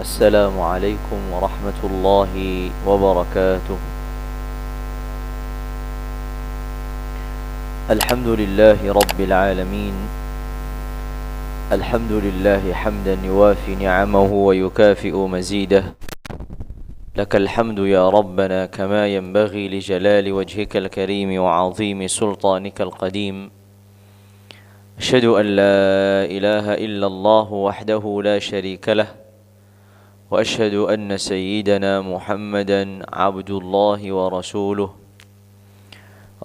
السلام عليكم ورحمة الله وبركاته. الحمد لله رب العالمين، الحمد لله حمدا يوافي نعمه ويكافئ مزيده. لك الحمد يا ربنا كما ينبغي لجلال وجهك الكريم وعظيم سلطانك القديم. أشهد أن لا إله إلا الله وحده لا شريك له، وأشهد أن سيدنا محمدا عبد الله ورسوله.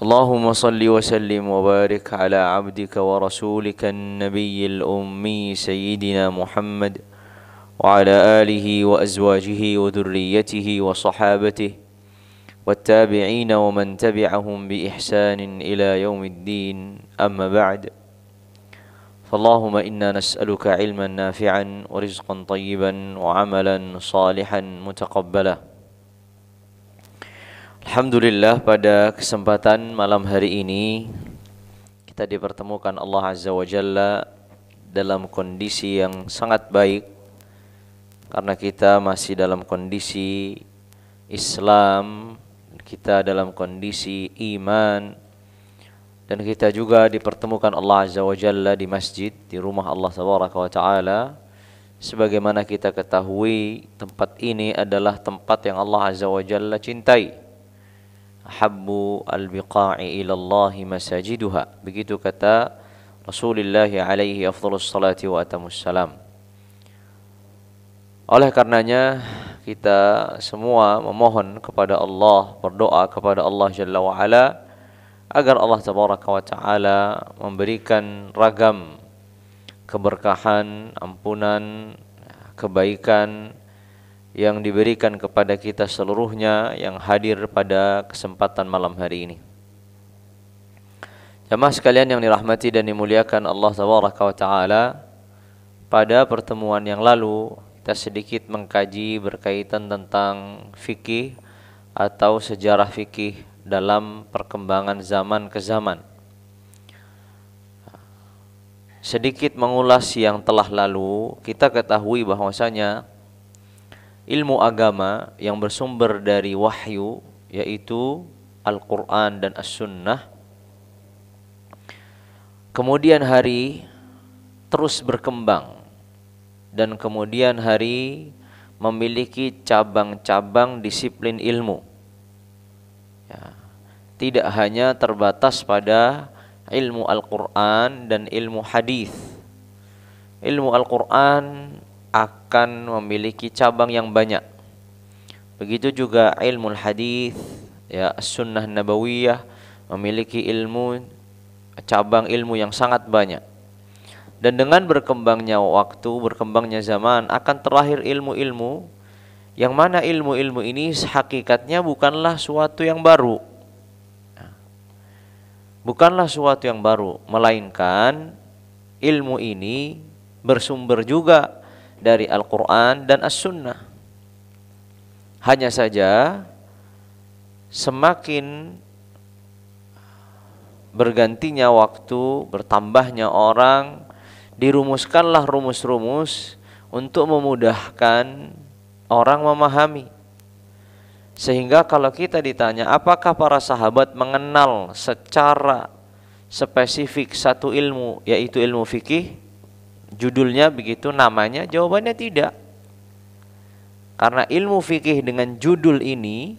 اللهم صل وسلم وبارك على عبدك ورسولك النبي الأمي سيدنا محمد وعلى آله وأزواجه وذريته وصحابته والتابعين ومن تبعهم بإحسان إلى يوم الدين. أما بعد، فاللهم إنا نسألك علما نافعا ورزقا طيبا وعملا صالحا متقبلا. Alhamdulillah, pada kesempatan malam hari ini kita dipertemukan Allah Azza wa Jalla dalam kondisi yang sangat baik, karena kita masih dalam kondisi Islam, kita dalam kondisi iman, dan kita juga dipertemukan Allah Azza wa Jalla di masjid, di rumah Allah Tabaraka wa Ta'ala. Sebagaimana kita ketahui, tempat ini adalah tempat yang Allah Azza wa Jalla cintai. Ahabbu al-biqa'i ilallahi masajiduha. Begitu kata Rasulullah alaihi afdhalus salati wa atamus salam. Oleh karenanya, kita semua memohon kepada Allah, berdoa kepada Allah Jalla wa Ala, agar Allah Tabaraka wa Ta'ala memberikan ragam keberkahan, ampunan, kebaikan yang diberikan kepada kita seluruhnya yang hadir pada kesempatan malam hari ini. Jamaah sekalian yang dirahmati dan dimuliakan Allah Tabaraka wa Ta'ala, pada pertemuan yang lalu kita sedikit mengkaji berkaitan tentang fikih atau sejarah fikih dalam perkembangan zaman ke zaman. Sedikit mengulas yang telah lalu, kita ketahui bahwasanya ilmu agama yang bersumber dari wahyu, yaitu Al-Quran dan As-Sunnah, kemudian hari terus berkembang, dan kemudian hari memiliki cabang-cabang disiplin ilmu. Tidak hanya terbatas pada ilmu Al-Quran dan ilmu hadis. Ilmu Al-Quran akan memiliki cabang yang banyak. Begitu juga ilmu hadis, As-Sunnah Nabawiyah memiliki cabang ilmu yang sangat banyak. Dan dengan berkembangnya waktu, berkembangnya zaman, akan terlahir ilmu-ilmu yang mana ilmu-ilmu ini hakikatnya bukanlah suatu yang baru. Bukanlah suatu yang baru, melainkan ilmu ini bersumber juga dari Al-Quran dan As-Sunnah. Hanya saja semakin bergantinya waktu, bertambahnya orang, dirumuskanlah rumus-rumus untuk memudahkan orang memahami. Sehingga kalau kita ditanya apakah para sahabat mengenal secara spesifik satu ilmu, yaitu ilmu fikih, judulnya begitu, namanya, jawabannya tidak. Karena ilmu fikih dengan judul ini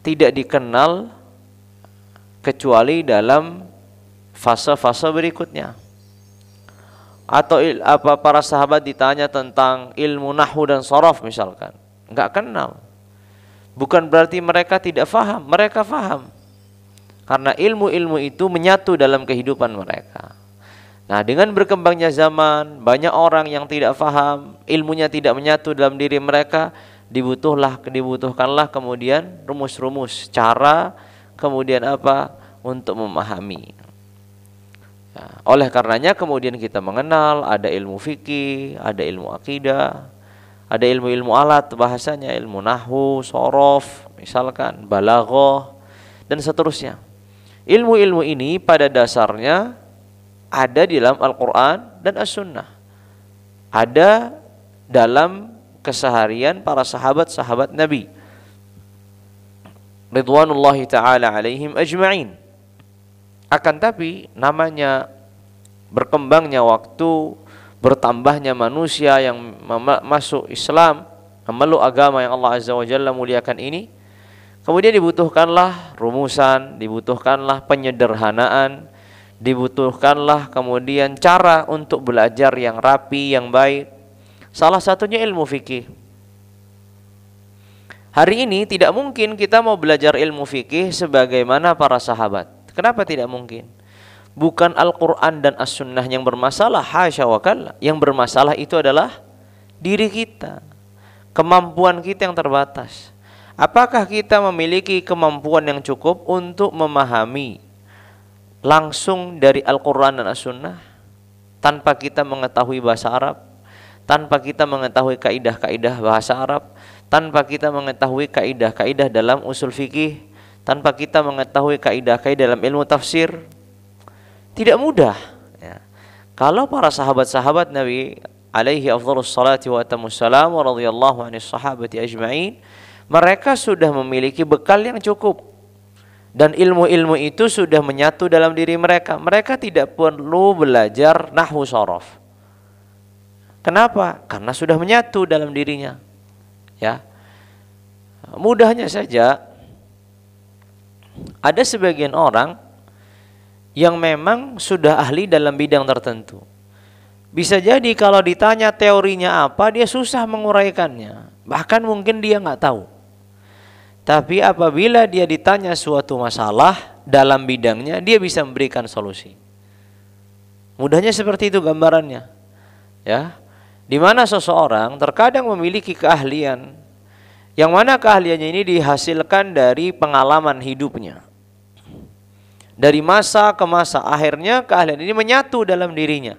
tidak dikenal kecuali dalam fase-fase berikutnya. Atau para sahabat ditanya tentang ilmu nahwu dan sharaf misalkan, enggak kenal. Bukan berarti mereka tidak faham, mereka faham. Karena ilmu-ilmu itu menyatu dalam kehidupan mereka. Nah, dengan berkembangnya zaman, banyak orang yang tidak faham, ilmunya tidak menyatu dalam diri mereka, dibutuhkanlah kemudian rumus-rumus, cara kemudian apa untuk memahami. Oleh karenanya kemudian kita mengenal ada ilmu fikih, ada ilmu akidah, ada ilmu-ilmu alat bahasanya, ilmu nahwu, shorof, misalkan balaghah dan seterusnya. Ilmu-ilmu ini pada dasarnya ada di dalam Al-Quran dan As-Sunnah. Ada dalam keseharian para sahabat-sahabat Nabi ridwanullahi ta'ala alaihim ajma'in. Akan tapi namanya berkembangnya waktu, bertambahnya manusia yang masuk Islam, memeluk agama yang Allah Azza wa Jalla muliakan ini, kemudian dibutuhkanlah rumusan, dibutuhkanlah penyederhanaan, dibutuhkanlah kemudian cara untuk belajar yang rapi, yang baik. Salah satunya ilmu fikih. Hari ini tidak mungkin kita mau belajar ilmu fikih sebagaimana para sahabat. Kenapa tidak mungkin? Bukan Al-Quran dan As-Sunnah yang bermasalah, hasya wa kalla. Yang bermasalah itu adalah diri kita, kemampuan kita yang terbatas. Apakah kita memiliki kemampuan yang cukup untuk memahami langsung dari Al-Quran dan As-Sunnah tanpa kita mengetahui bahasa Arab, tanpa kita mengetahui kaidah-kaidah bahasa Arab, tanpa kita mengetahui kaidah-kaidah dalam usul fikih, tanpa kita mengetahui kaidah-kaidah dalam ilmu tafsir? Tidak mudah ya. Kalau para sahabat-sahabat Nabi alaihi afdhalus salati wa atamus salam wa radhiyallahu anis sahabati ajma'in, mereka sudah memiliki bekal yang cukup dan ilmu-ilmu itu sudah menyatu dalam diri mereka. Mereka tidak perlu belajar nahwu shorof. Kenapa? Karena sudah menyatu dalam dirinya. Ya, mudahnya saja ada sebagian orang yang memang sudah ahli dalam bidang tertentu. Bisa jadi kalau ditanya teorinya apa, dia susah menguraikannya. Bahkan mungkin dia nggak tahu. Tapi apabila dia ditanya suatu masalah dalam bidangnya, dia bisa memberikan solusi. Mudahnya seperti itu gambarannya. Ya, di mana seseorang terkadang memiliki keahlian, yang mana keahliannya ini dihasilkan dari pengalaman hidupnya. Dari masa ke masa, akhirnya keahlian ini menyatu dalam dirinya.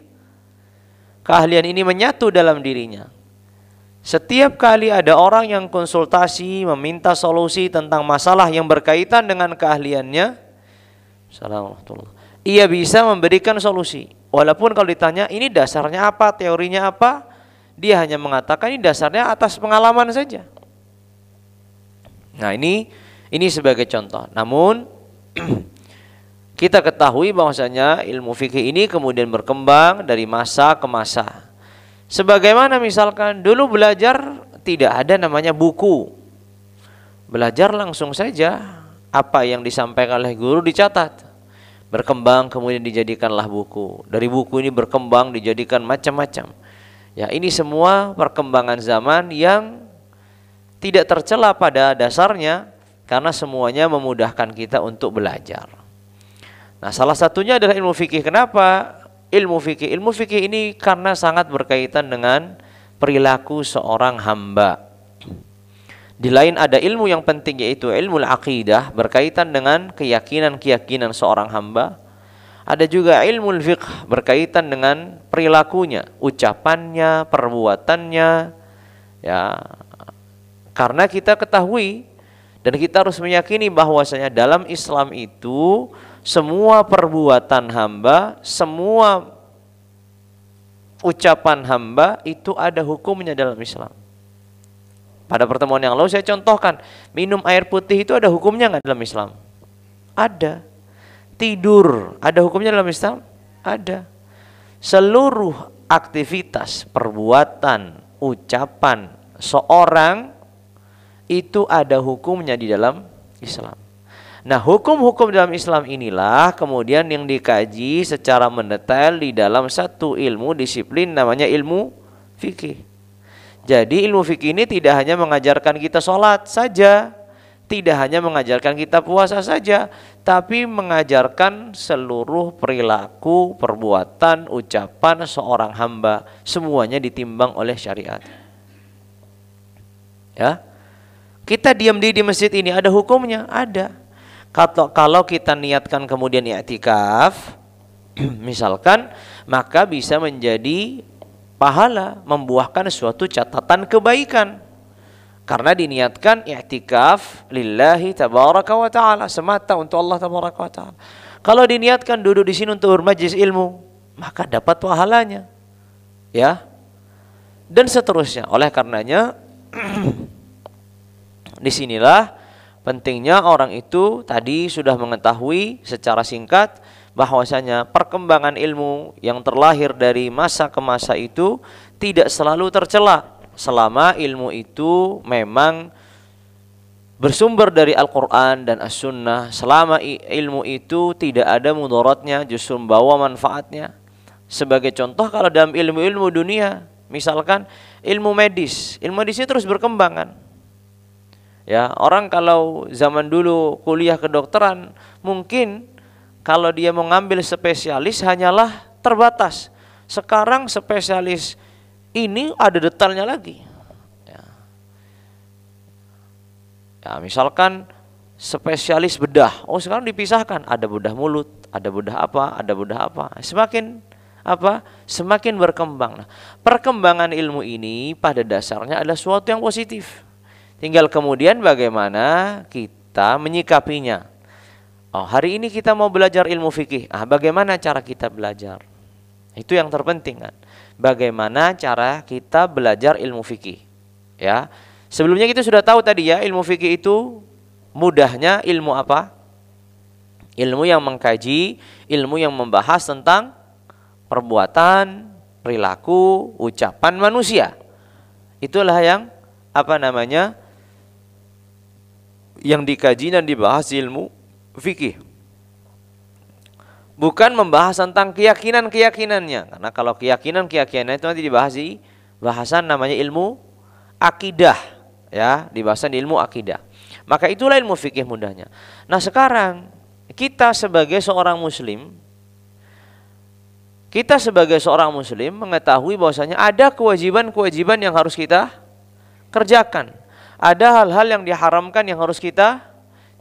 Keahlian ini menyatu dalam dirinya. Setiap kali ada orang yang konsultasi, meminta solusi tentang masalah yang berkaitan dengan keahliannya, Assalamualaikum, ia bisa memberikan solusi. Walaupun kalau ditanya ini dasarnya apa, teorinya apa, dia hanya mengatakan ini dasarnya atas pengalaman saja. Nah, ini sebagai contoh. Namun kita ketahui bahwasanya ilmu fikih ini kemudian berkembang dari masa ke masa. Sebagaimana misalkan dulu belajar tidak ada namanya buku. Belajar langsung saja, apa yang disampaikan oleh guru dicatat. Berkembang kemudian dijadikanlah buku. Dari buku ini berkembang dijadikan macam-macam. Ya, ini semua perkembangan zaman yang tidak tercela pada dasarnya karena semuanya memudahkan kita untuk belajar. Nah, salah satunya adalah ilmu fikih. Kenapa ilmu fikih? Ilmu fikih ini karena sangat berkaitan dengan perilaku seorang hamba. Di lain ada ilmu yang penting yaitu ilmu al-aqidah, berkaitan dengan keyakinan-keyakinan seorang hamba. Ada juga ilmu fiqh berkaitan dengan perilakunya, ucapannya, perbuatannya. Ya, karena kita ketahui dan kita harus meyakini bahwasanya dalam Islam itu semua perbuatan hamba, semua ucapan hamba itu ada hukumnya dalam Islam. Pada pertemuan yang lalu saya contohkan, minum air putih itu ada hukumnya nggak dalam Islam? Ada. Tidur ada hukumnya dalam Islam? Ada. Seluruh aktivitas, perbuatan, ucapan seorang itu ada hukumnya di dalam Islam. Nah, hukum-hukum dalam Islam inilah kemudian yang dikaji secara mendetail di dalam satu ilmu disiplin namanya ilmu fikih. Jadi ilmu fikih ini tidak hanya mengajarkan kita sholat saja, tidak hanya mengajarkan kita puasa saja, tapi mengajarkan seluruh perilaku, perbuatan, ucapan seorang hamba, semuanya ditimbang oleh syariat. Ya, kita diam di masjid ini ada hukumnya, ada. Kalau kita niatkan kemudian i'tikaf, misalkan, maka bisa menjadi pahala, membuahkan suatu catatan kebaikan. Karena diniatkan i'tikaf lillahi tabaraka wa ta'ala, semata untuk Allah tabaraka wa ta'ala. Kalau diniatkan duduk di sini untuk bermajlis ilmu, maka dapat pahalanya. Ya. dan seterusnya. Oleh karenanya disinilah pentingnya orang itu tadi sudah mengetahui secara singkat bahwasanya perkembangan ilmu yang terlahir dari masa ke masa itu tidak selalu tercela selama ilmu itu memang bersumber dari Al-Quran dan As-Sunnah, selama ilmu itu tidak ada mudaratnya, justru membawa manfaatnya. Sebagai contoh, kalau dalam ilmu-ilmu dunia, misalkan ilmu medis ini terus berkembang kan. Ya, orang kalau zaman dulu kuliah kedokteran, mungkin kalau dia mau ngambil spesialis hanyalah terbatas. Sekarang spesialis ini ada detailnya lagi. Ya, misalkan spesialis bedah, oh sekarang dipisahkan, ada bedah mulut, ada bedah apa, ada bedah apa. Semakin berkembang. Nah, perkembangan ilmu ini pada dasarnya adalah suatu yang positif. Tinggal kemudian bagaimana kita menyikapinya. Oh, hari ini kita mau belajar ilmu fikih. Bagaimana cara kita belajar? Itu yang terpenting kan. Bagaimana cara kita belajar ilmu fikih? Ya. Sebelumnya kita sudah tahu tadi ya, ilmu fikih itu mudahnya ilmu apa? Ilmu yang mengkaji, ilmu yang membahas tentang perbuatan, perilaku, ucapan manusia. Itulah yang yang dikaji dan dibahas ilmu fikih. Bukan membahas tentang keyakinan-keyakinannya. Karena kalau keyakinan-keyakinan itu nanti dibahas di bahasan namanya ilmu akidah. Ya, di bahasan ilmu akidah. Maka itulah ilmu fikih mudahnya. Nah, sekarang kita sebagai seorang muslim mengetahui bahwasanya ada kewajiban-kewajiban yang harus kita kerjakan. Ada hal-hal yang diharamkan yang harus kita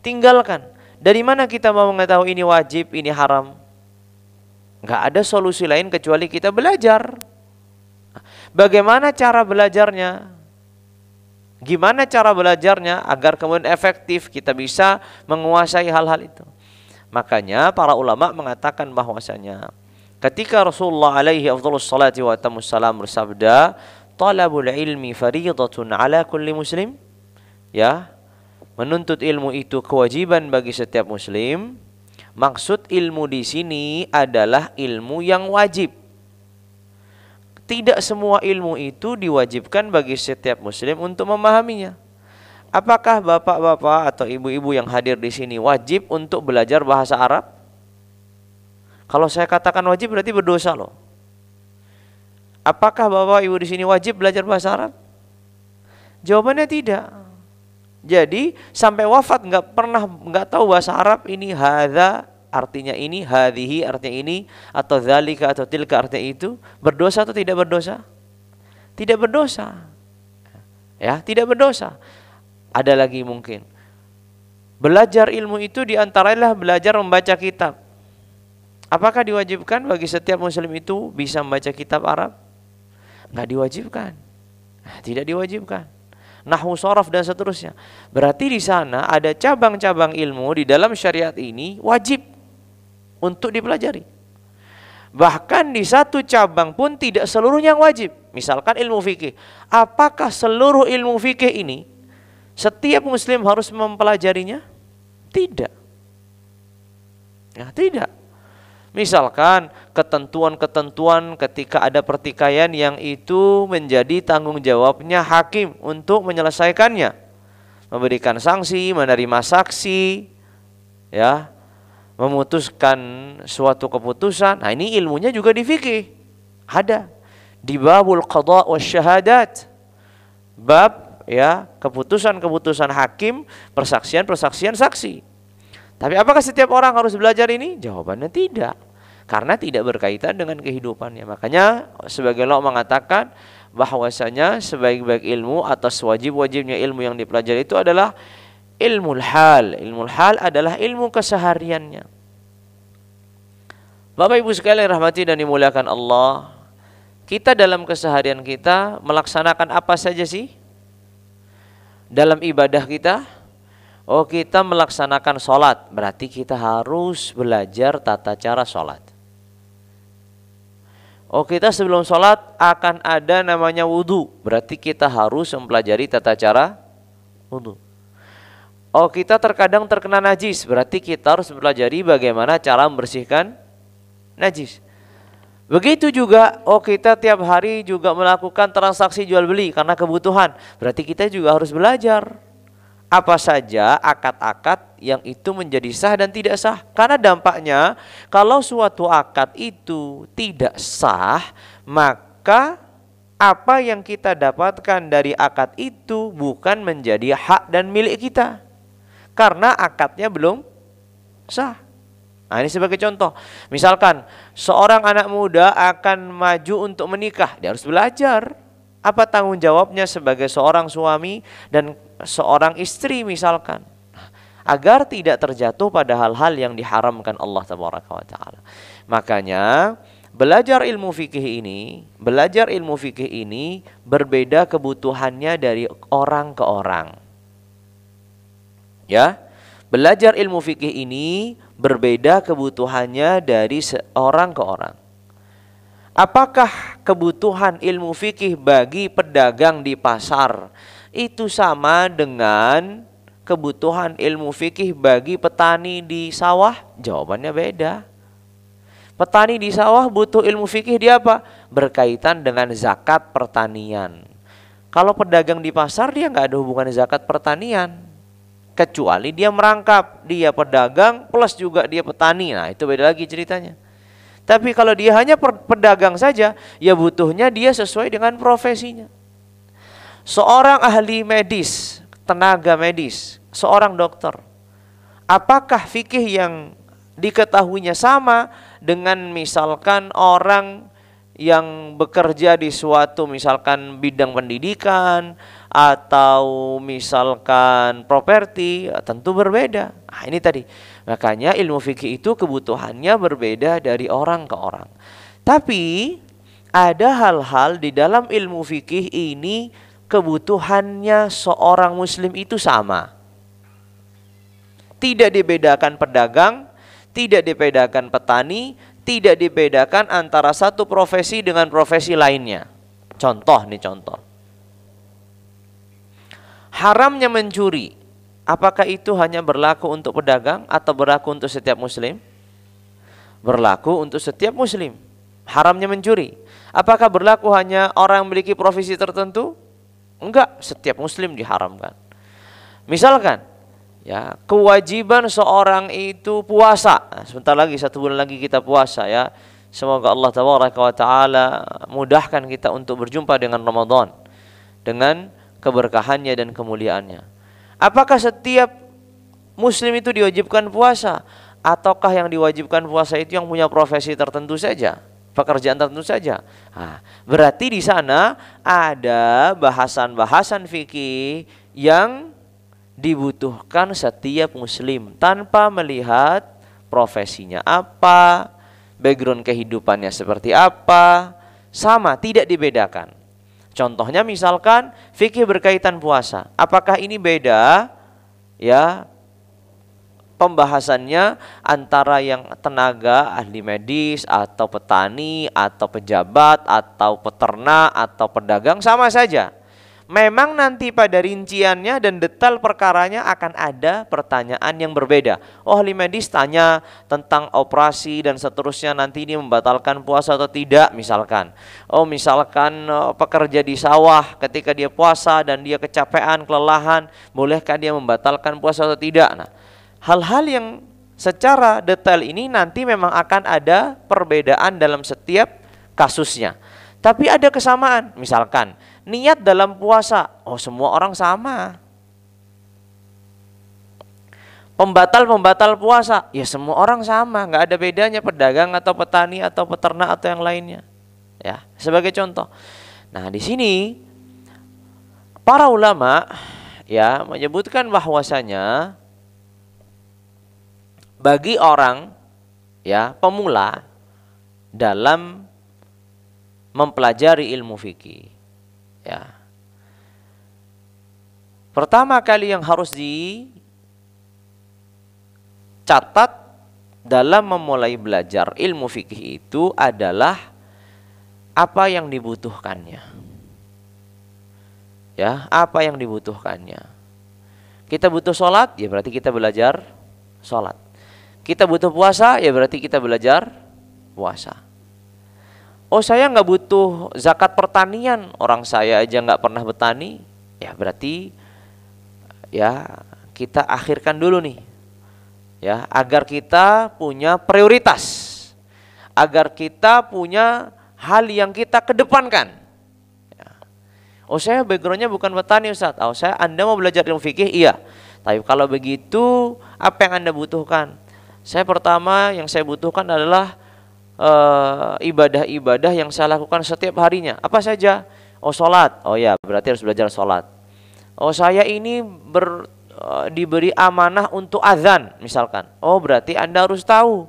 tinggalkan. Dari mana kita mau mengetahui ini wajib, ini haram? Enggak ada solusi lain kecuali kita belajar. Bagaimana cara belajarnya? Gimana cara belajarnya agar kemudian efektif kita bisa menguasai hal-hal itu? Makanya para ulama mengatakan bahwasanya ketika Rasulullah alaihi afdhalus salati wa atamus salam bersabda, "Talabul ilmi fariidatun ala kulli muslim." Ya, menuntut ilmu itu kewajiban bagi setiap muslim. Maksud ilmu di sini adalah ilmu yang wajib. Tidak semua ilmu itu diwajibkan bagi setiap muslim untuk memahaminya. Apakah bapak-bapak atau ibu-ibu yang hadir di sini wajib untuk belajar bahasa Arab? Kalau saya katakan wajib berarti berdosa loh. Apakah bapak ibu di sini wajib belajar bahasa Arab? Jawabannya tidak. Jadi sampai wafat nggak tahu bahasa Arab, ini hadza artinya ini, hadhihi artinya ini, atau dzalika atau tilka artinya itu, berdosa atau tidak berdosa? Tidak berdosa. Ya, tidak berdosa. Ada lagi mungkin. Belajar ilmu itu diantaranya belajar membaca kitab. Apakah diwajibkan bagi setiap muslim itu bisa membaca kitab Arab? Enggak diwajibkan. Tidak diwajibkan. Nahwu, sharaf dan seterusnya. Berarti di sana ada cabang-cabang ilmu di dalam syariat ini wajib untuk dipelajari. Bahkan di satu cabang pun tidak seluruhnya yang wajib. Misalkan ilmu fikih. Apakah seluruh ilmu fikih ini setiap muslim harus mempelajarinya? Tidak. Ya, tidak. Misalkan ketentuan-ketentuan ketika ada pertikaian yang itu menjadi tanggung jawabnya hakim untuk menyelesaikannya. Memberikan sanksi, menerima saksi, ya, memutuskan suatu keputusan. Nah, ini ilmunya juga di fikih. Ada di babul qada wa syahadat. Bab ya, keputusan-keputusan hakim, persaksian-persaksian saksi. Tapi apakah setiap orang harus belajar ini? Jawabannya tidak. Karena tidak berkaitan dengan kehidupannya. Makanya sebagian ulama mengatakan bahwasanya sebaik-baik ilmu atas wajib-wajibnya ilmu yang dipelajari itu adalah ilmu hal. Ilmu hal adalah ilmu kesehariannya. Bapak Ibu sekalian rahmati dan dimuliakan Allah, kita dalam keseharian kita melaksanakan apa saja sih? Dalam ibadah kita, kita melaksanakan sholat, berarti kita harus belajar tata cara sholat. Oh, kita sebelum sholat akan ada namanya wudhu. Berarti kita harus mempelajari tata cara wudhu. Oh, kita terkadang terkena najis. Berarti kita harus mempelajari bagaimana cara membersihkan najis. Begitu juga, oh kita tiap hari juga melakukan transaksi jual beli karena kebutuhan. Berarti kita juga harus belajar apa saja akad-akad yang itu menjadi sah dan tidak sah. Karena dampaknya kalau suatu akad itu tidak sah, maka apa yang kita dapatkan dari akad itu bukan menjadi hak dan milik kita. Karena akadnya belum sah. Nah, ini sebagai contoh. Misalkan seorang anak muda akan maju untuk menikah, dia harus belajar apa tanggung jawabnya sebagai seorang suami dan seorang istri misalkan, agar tidak terjatuh pada hal-hal yang diharamkan Allah Tabaraka wa Ta'ala. Makanya belajar ilmu fikih ini berbeda kebutuhannya dari orang ke orang. Ya. Belajar ilmu fikih ini berbeda kebutuhannya dari seorang ke orang. Apakah kebutuhan ilmu fikih bagi pedagang di pasar itu sama dengan kebutuhan ilmu fikih bagi petani di sawah? Jawabannya beda. Petani di sawah butuh ilmu fikih dia apa? Berkaitan dengan zakat pertanian. Kalau pedagang di pasar dia nggak ada hubungan zakat pertanian. Kecuali dia merangkap, dia pedagang plus juga dia petani. Nah, itu beda lagi ceritanya. Tapi kalau dia hanya pedagang saja, ya butuhnya dia sesuai dengan profesinya. Seorang ahli medis, tenaga medis, seorang dokter, apakah fikih yang diketahuinya sama dengan misalkan orang yang bekerja di suatu misalkan bidang pendidikan atau misalkan properti? Tentu berbeda. Nah, ini tadi. Makanya ilmu fikih itu kebutuhannya berbeda dari orang ke orang. Tapi ada hal-hal di dalam ilmu fikih ini kebutuhannya seorang muslim itu sama. Tidak dibedakan pedagang, tidak dibedakan petani, tidak dibedakan antara satu profesi dengan profesi lainnya. Contoh. Haramnya mencuri, apakah itu hanya berlaku untuk pedagang atau berlaku untuk setiap muslim? Berlaku untuk setiap muslim. Haramnya mencuri, apakah berlaku hanya orang yang memiliki profesi tertentu? Enggak, setiap muslim diharamkan. Misalkan, ya, kewajiban seorang itu puasa. Nah, sebentar lagi 1 bulan lagi kita puasa ya. Semoga Allah Tabaraka wa Ta'ala mudahkan kita untuk berjumpa dengan Ramadan dengan keberkahannya dan kemuliaannya. Apakah setiap muslim itu diwajibkan puasa? Ataukah yang diwajibkan puasa itu yang punya profesi tertentu saja, pekerjaan tertentu saja? Nah, berarti di sana ada bahasan-bahasan fikih yang dibutuhkan setiap muslim tanpa melihat profesinya apa, background kehidupannya seperti apa, sama, tidak dibedakan. Contohnya misalkan fikih berkaitan puasa, apakah ini beda ya pembahasannya antara yang tenaga ahli medis atau petani atau pejabat atau peternak atau pedagang? Sama saja. Memang nanti pada rinciannya dan detail perkaranya akan ada pertanyaan yang berbeda. Oh, ahli medis tanya tentang operasi dan seterusnya, nanti ini membatalkan puasa atau tidak misalkan. Oh, misalkan pekerja di sawah ketika dia puasa dan dia kecapean, kelelahan, bolehkah dia membatalkan puasa atau tidak? Nah, hal-hal yang secara detail ini nanti memang akan ada perbedaan dalam setiap kasusnya. Tapi ada kesamaan, misalkan niat dalam puasa, oh semua orang sama. Pembatal puasa, ya semua orang sama, nggak ada bedanya pedagang atau petani atau peternak atau yang lainnya. Ya, sebagai contoh. Nah, di sini para ulama ya menyebutkan bahwasanya bagi orang ya pemula dalam mempelajari ilmu fikih, ya, pertama kali yang harus dicatat dalam memulai belajar ilmu fikih itu adalah apa yang dibutuhkannya. Ya, apa yang dibutuhkannya. Kita butuh sholat, ya berarti kita belajar sholat. Kita butuh puasa, ya berarti kita belajar puasa. Oh, saya nggak butuh zakat pertanian, orang saya aja nggak pernah bertani, ya berarti ya kita akhirkan dulu nih, ya agar kita punya prioritas, agar kita punya hal yang kita kedepankan. Ya. Oh, saya backgroundnya bukan petani Ustaz. Oh, Anda mau belajar ilmu fikih? Iya. Tapi kalau begitu, apa yang Anda butuhkan? Saya pertama yang saya butuhkan adalah ibadah-ibadah yang saya lakukan setiap harinya. Apa saja? Oh, sholat. Oh ya, berarti harus belajar sholat. Oh, saya ini diberi amanah untuk azan misalkan. Oh, berarti Anda harus tahu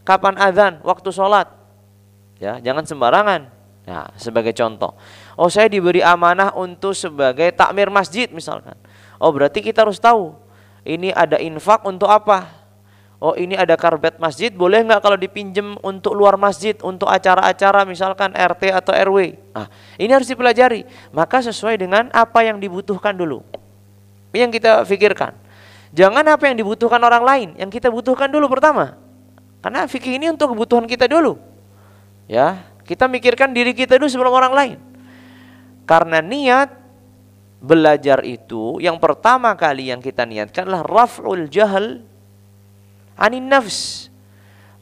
kapan azan, waktu sholat. Ya, jangan sembarangan. Nah, sebagai contoh. Oh, saya diberi amanah untuk sebagai takmir masjid misalkan. Oh, berarti kita harus tahu ini ada infak untuk apa. Oh, ini ada karbet masjid, boleh nggak kalau dipinjem untuk luar masjid, untuk acara-acara misalkan RT atau RW. Nah, ini harus dipelajari. Maka sesuai dengan apa yang dibutuhkan dulu. Ini yang kita pikirkan. Jangan apa yang dibutuhkan orang lain, yang kita butuhkan dulu pertama. Karena fikih ini untuk kebutuhan kita dulu. Ya, kita mikirkan diri kita dulu sebelum orang lain. Karena niat belajar itu yang pertama kali yang kita niatkan adalah raf'ul jahal anin nafs,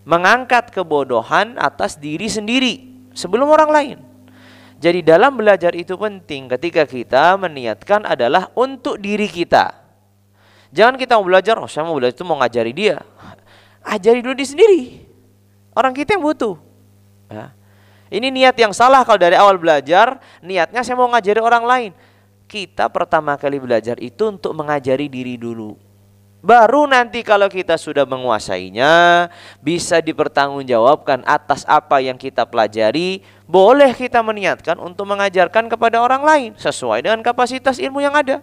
mengangkat kebodohan atas diri sendiri sebelum orang lain. Jadi dalam belajar itu penting ketika kita meniatkan adalah untuk diri kita. Jangan kita mau belajar, oh saya mau belajar itu mau ngajari dia. Ajari dulu diri sendiri. Orang kita yang butuh. Ya. Ini niat yang salah kalau dari awal belajar, niatnya saya mau ngajari orang lain. Kita pertama kali belajar itu untuk mengajari diri dulu. Baru nanti kalau kita sudah menguasainya, bisa dipertanggungjawabkan atas apa yang kita pelajari, boleh kita meniatkan untuk mengajarkan kepada orang lain sesuai dengan kapasitas ilmu yang ada.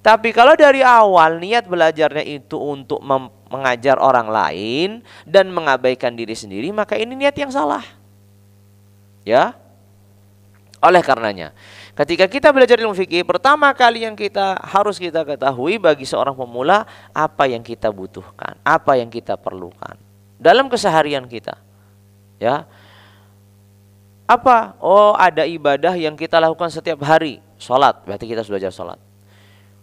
Tapi kalau dari awal niat belajarnya itu untuk mengajar orang lain dan mengabaikan diri sendiri, maka ini niat yang salah. Ya. Oleh karenanya, ketika kita belajar ilmu fikih, pertama kali yang harus kita ketahui bagi seorang pemula, apa yang kita butuhkan, apa yang kita perlukan dalam keseharian kita. Ya. Apa? Oh, ada ibadah yang kita lakukan setiap hari, sholat, berarti kita harus belajar sholat.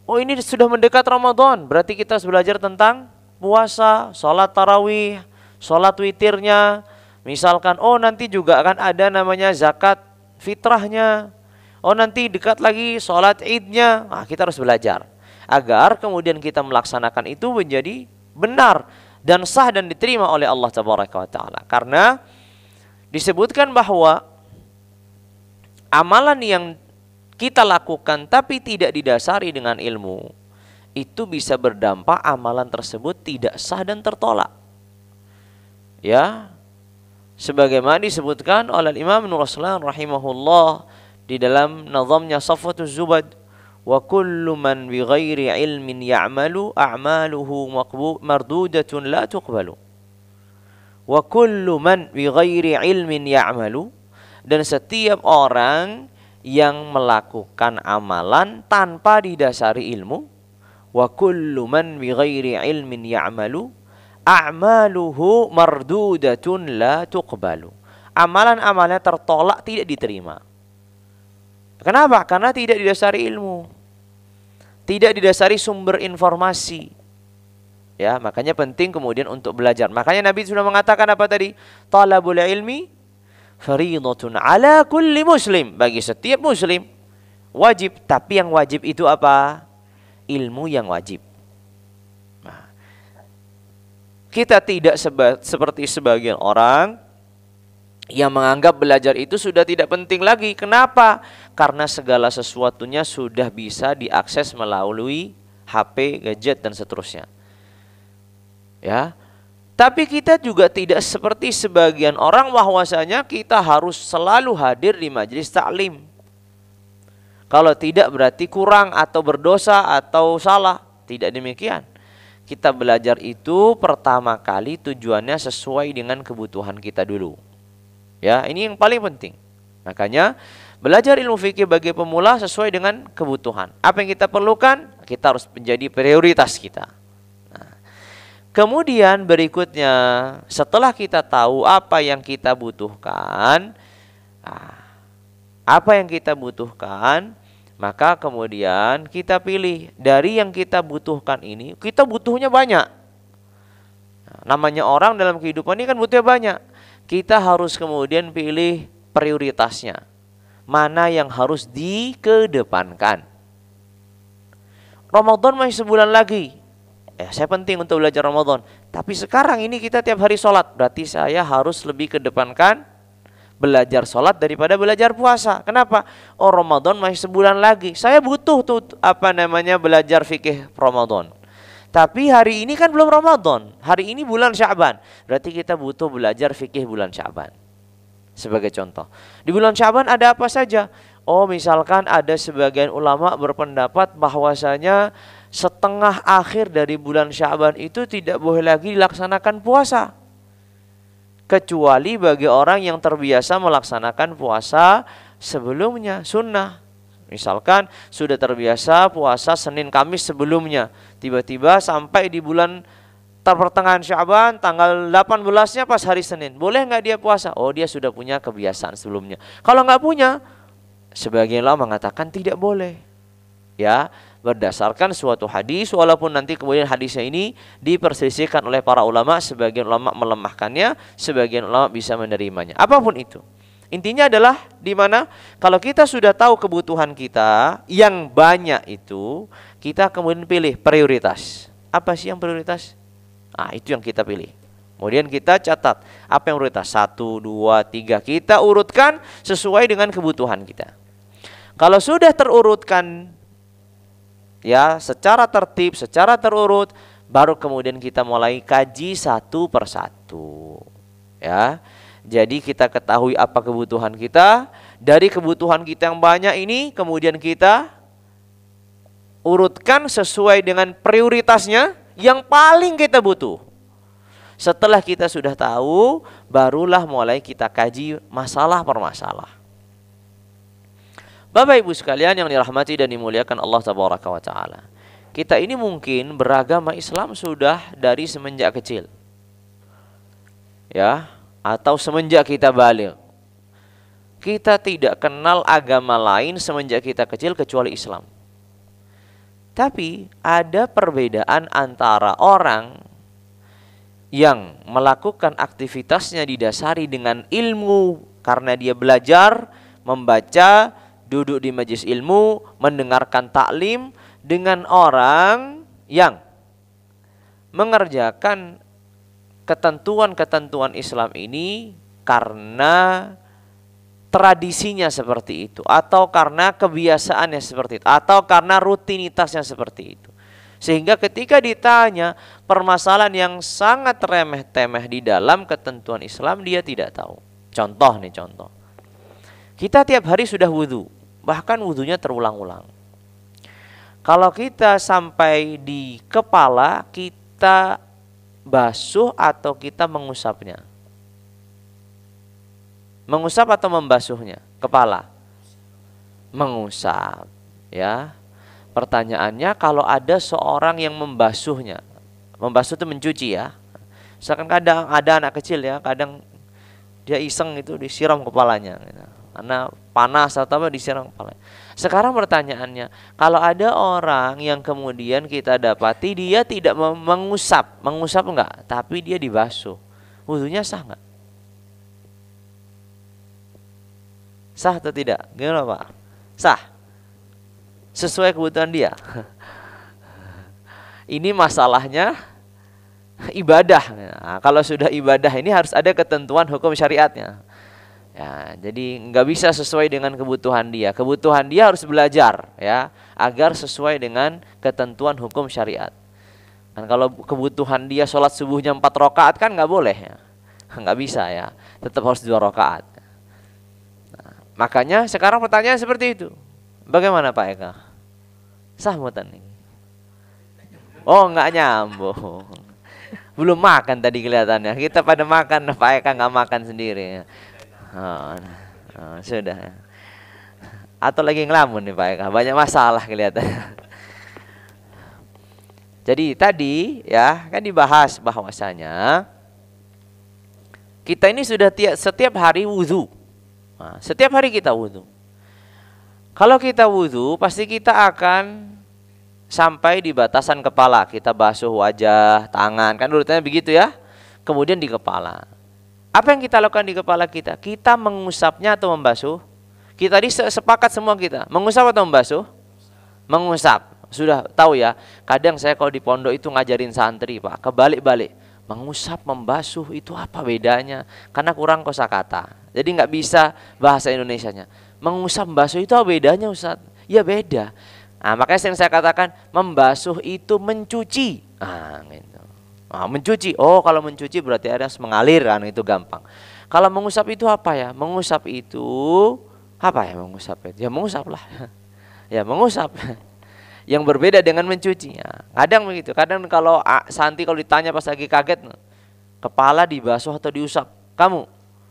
Oh, ini sudah mendekat Ramadan, berarti kita harus belajar tentang puasa, sholat tarawih, sholat witirnya. Misalkan, oh nanti juga akan ada namanya zakat fitrahnya. Oh nanti dekat lagi sholat idnya. Nah, kita harus belajar agar kemudian kita melaksanakan itu menjadi benar dan sah dan diterima oleh Allah Tabaraka wa Ta'ala. Karena disebutkan bahwa amalan yang kita lakukan tapi tidak didasari dengan ilmu, itu bisa berdampak amalan tersebut tidak sah dan tertolak. Ya, sebagaimana disebutkan oleh Imam Ibnu Ruslan rahimahullah di dalam nazamnya Safwatuz Zubad, wa kullu man bi ghairi ilmin ya'malu a'maluhu mardudatun la tuqbalu. Wa kullu man bi ghairi ilmin ya'malu, dan setiap orang yang melakukan amalan tanpa didasari ilmu, wa kullu man bi ghairi ilmin ya'malu a'maluhu mardudatun la tuqbalu. Amalan-amalnya tertolak, tidak diterima. Kenapa? Karena tidak didasari ilmu, tidak didasari sumber informasi. Ya, makanya penting kemudian untuk belajar. Makanya Nabi sudah mengatakan apa tadi? Talabul ilmi fariidatun ala kulli muslim. Bagi setiap muslim wajib, tapi yang wajib itu apa? Ilmu yang wajib. Nah, kita tidak seperti sebagian orang yang menganggap belajar itu sudah tidak penting lagi. Kenapa? Karena segala sesuatunya sudah bisa diakses melalui HP, gadget dan seterusnya. Ya. Tapi kita juga tidak seperti sebagian orang bahwasanya kita harus selalu hadir di majelis taklim. Kalau tidak berarti kurang atau berdosa atau salah. Tidak demikian. Kita belajar itu pertama kali tujuannya sesuai dengan kebutuhan kita dulu. Ya, ini yang paling penting. Makanya belajar ilmu fikih bagi pemula sesuai dengan kebutuhan. Apa yang kita perlukan, kita harus menjadi prioritas kita. Nah, kemudian berikutnya, setelah kita tahu apa yang kita butuhkan, maka kemudian kita pilih dari yang kita butuhkan ini. Kita butuhnya banyak. Nah, namanya orang dalam kehidupan ini kan butuhnya banyak. Kita harus kemudian pilih prioritasnya. Mana yang harus dikedepankan. Ramadan masih sebulan lagi. Saya penting untuk belajar Ramadan. Tapi sekarang ini kita tiap hari sholat. Berarti saya harus lebih kedepankan belajar sholat daripada belajar puasa. Kenapa? Oh, Ramadan masih sebulan lagi. Saya butuh tuh belajar fikih Ramadan. Tapi hari ini kan belum Ramadan. Hari ini bulan Sya'ban. Berarti kita butuh belajar fikih bulan Sya'ban. Sebagai contoh, di bulan Sya'ban ada apa saja? Oh, misalkan ada sebagian ulama berpendapat bahwasanya setengah akhir dari bulan Sya'ban itu tidak boleh lagi dilaksanakan puasa, kecuali bagi orang yang terbiasa melaksanakan puasa sebelumnya, sunnah. Misalkan sudah terbiasa puasa Senin Kamis sebelumnya, tiba-tiba sampai di bulan pertengahan Sya'ban, tanggal 18-nya pas hari Senin, boleh nggak dia puasa? Oh, dia sudah punya kebiasaan sebelumnya. Kalau nggak punya, sebagian ulama mengatakan tidak boleh. Ya, berdasarkan suatu hadis, walaupun nanti kemudian hadisnya ini diperselisihkan oleh para ulama, sebagian ulama melemahkannya, sebagian ulama bisa menerimanya. Apapun itu, intinya adalah di mana kalau kita sudah tahu kebutuhan kita yang banyak itu, kita kemudian pilih prioritas. Apa sih yang prioritas? Nah, itu yang kita pilih. Kemudian kita catat apa yang prioritas 1, 2, 3. Kita urutkan sesuai dengan kebutuhan kita. Kalau sudah terurutkan ya secara tertib, secara terurut, baru kemudian kita mulai kaji satu persatu. Ya. Jadi kita ketahui apa kebutuhan kita. Dari kebutuhan kita yang banyak ini kemudian kita urutkan sesuai dengan prioritasnya yang paling kita butuh. Setelah kita sudah tahu, barulah mulai kita kaji masalah per masalah. Bapak Ibu sekalian yang dirahmati dan dimuliakan Allah Tabaraka wa Ta'ala, kita ini mungkin beragama Islam sudah dari semenjak kecil, ya, atau semenjak kita balik. Kita tidak kenal agama lain semenjak kita kecil kecuali Islam. Tapi ada perbedaan antara orang yang melakukan aktivitasnya didasari dengan ilmu karena dia belajar, membaca, duduk di majelis ilmu, mendengarkan taklim, dengan orang yang mengerjakan ketentuan-ketentuan Islam ini karena tradisinya seperti itu, atau karena kebiasaannya seperti itu, atau karena rutinitasnya seperti itu. Sehingga ketika ditanya permasalahan yang sangat remeh-temeh di dalam ketentuan Islam, dia tidak tahu. Contoh. Kita tiap hari sudah wudhu, bahkan wudhunya terulang-ulang. Kalau kita sampai di kepala, kita basuh atau kita mengusapnya? Mengusap atau membasuhnya? Kepala. Mengusap, ya. Pertanyaannya, kalau ada seorang yang membasuhnya. Membasuh itu mencuci, ya. Misalkan kadang ada anak kecil, ya, kadang dia iseng itu disiram kepalanya, gitu. Karena panas atau apa disiram kepalanya. Sekarang pertanyaannya, kalau ada orang yang kemudian kita dapati dia tidak mengusap enggak, tapi dia dibasuh, wudunya sah enggak? Sah atau tidak? Gimana Pak? Sah. Sesuai kebutuhan dia. Ini masalahnya ibadah. Nah, kalau sudah ibadah ini harus ada ketentuan hukum syariatnya. Ya, jadi nggak bisa sesuai dengan kebutuhan dia. Kebutuhan dia harus belajar, ya, agar sesuai dengan ketentuan hukum syariat. Dan kalau kebutuhan dia sholat subuhnya 4 rakaat kan nggak boleh, ya. Nggak bisa, ya. Tetap harus 2 rakaat. Makanya sekarang pertanyaan seperti itu. Bagaimana Pak Eka? Sah muatan nih? Oh, enggak nyambung. Belum makan tadi kelihatannya. Kita pada makan, Pak Eka enggak makan sendiri. Oh, Oh, sudah. Atau lagi ngelamun nih Pak Eka, banyak masalah kelihatannya. Jadi tadi ya kan dibahas bahwasanya kita ini sudah setiap hari wudhu. Nah, setiap hari kita wudhu. Kalau kita wudhu pasti kita akan sampai di batasan kepala. Kita basuh wajah, tangan, kan urutannya begitu ya. Kemudian di kepala. Apa yang kita lakukan di kepala kita? Kita mengusapnya atau membasuh? Kita tadi sepakat semua kita, mengusap atau membasuh? Mengusap. Sudah tahu ya, kadang saya kalau di pondok itu ngajarin santri Pak, kebalik-balik. Mengusap, membasuh itu apa bedanya? Karena kurang kosakata. Jadi nggak bisa bahasa Indonesianya. Mengusap, membasuh itu apa bedanya Ustaz? Ya beda. Nah, makanya sering saya katakan, membasuh itu mencuci. Gitu. Mencuci. Oh, kalau mencuci berarti ada mengalir, kan itu gampang. Kalau mengusap itu apa ya? Mengusap itu apa ya mengusap itu? Ya mengusap lah. Ya mengusap. Yang berbeda dengan mencuci. Ya, kadang begitu. Kadang kalau Santi kalau ditanya pas lagi kaget, kepala dibasuh atau diusap? Kamu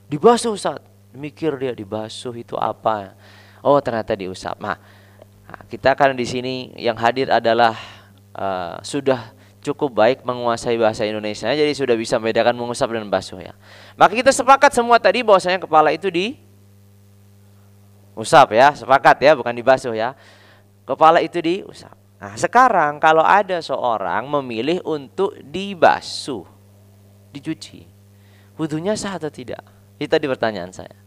dibasuh Ustaz. Mikir dia dibasuh itu apa? Oh ternyata diusap. Nah, kita kan di sini yang hadir adalah sudah cukup baik menguasai bahasa Indonesia, jadi sudah bisa membedakan mengusap dan basuh ya. Maka kita sepakat semua tadi bahwasanya kepala itu diusap ya, sepakat ya, bukan dibasuh ya. Kepala itu diusap. Nah, sekarang kalau ada seorang memilih untuk dibasuh, dicuci, wudunya sah atau tidak? Itu tadi pertanyaan saya.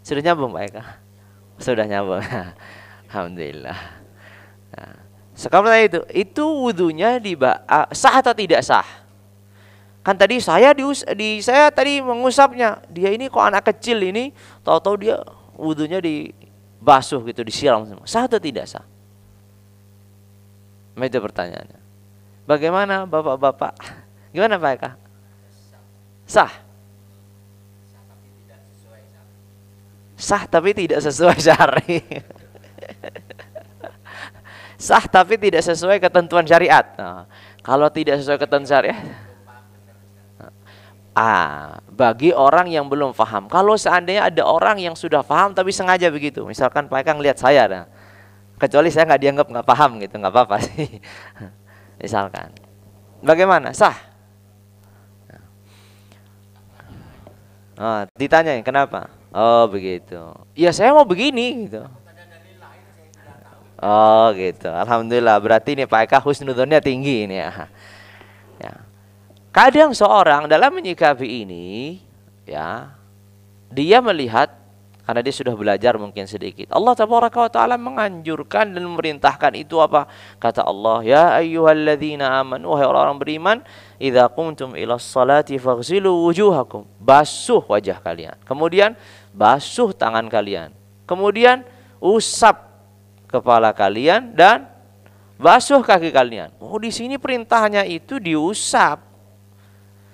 Sudah nyambung Pak Eka? Sudah nyambung. Alhamdulillah. Nah, sekarang itu wudunya sah atau tidak sah? Kan tadi saya saya tadi mengusapnya, dia ini kok anak kecil ini, tahu-tahu dia wudunya dibasuh gitu, disiram semua. Sah atau tidak sah? Itu pertanyaannya. Bagaimana Bapak-bapak? Gimana Pak Eka? Sah. Sah tapi tidak sesuai syari. Sah tapi tidak sesuai ketentuan syariat. Nah, kalau tidak sesuai ketentuan syariat, bagi orang yang belum paham. Kalau seandainya ada orang yang sudah paham tapi sengaja begitu, misalkan Pak Eka ngelihat saya, nah, kecuali saya nggak dianggap nggak paham gitu, nggak apa-apa sih. Misalkan, bagaimana? Sah? Ditanya kenapa? Oh begitu. Ya saya mau begini gitu. Oh gitu. Alhamdulillah. Berarti ini Pak Eka husnudzonnya tinggi ini ya. Ya. Kadang seorang dalam menyikapi ini, ya, dia melihat karena dia sudah belajar mungkin sedikit. Allah Tabaraka wa Ta'ala menganjurkan dan memerintahkan itu apa? Kata Allah, ya ayyuhalladzina amanu, wahai orang-orang beriman, idza qumtum ilas salati faghsilu wujuhakum. Basuh wajah kalian. Kemudian basuh tangan kalian. Kemudian usap kepala kalian dan basuh kaki kalian. Oh, di sini perintahnya itu diusap.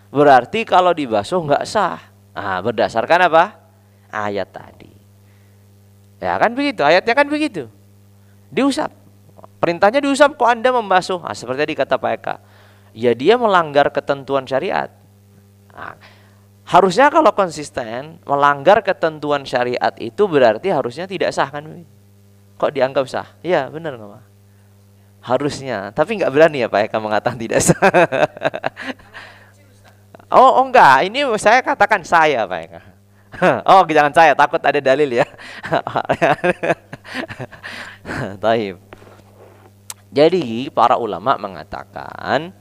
Berarti kalau dibasuh enggak sah. Berdasarkan apa? Ayat tadi. Ya kan begitu, ayatnya kan begitu. Diusap. Perintahnya diusap, kok Anda membasuh? Seperti tadi kata Pak Eka. Ya dia melanggar ketentuan syariat. Harusnya kalau konsisten melanggar ketentuan syariat itu berarti harusnya tidak sah kan? Kok dianggap sah? Ya benar nggak Pak? Harusnya, tapi nggak berani ya Pak Eka mengatakan tidak sah. Oh enggak, ini saya katakan saya Pak Eka. Oh jangan saya, takut ada dalil ya. Taib. Jadi para ulama mengatakan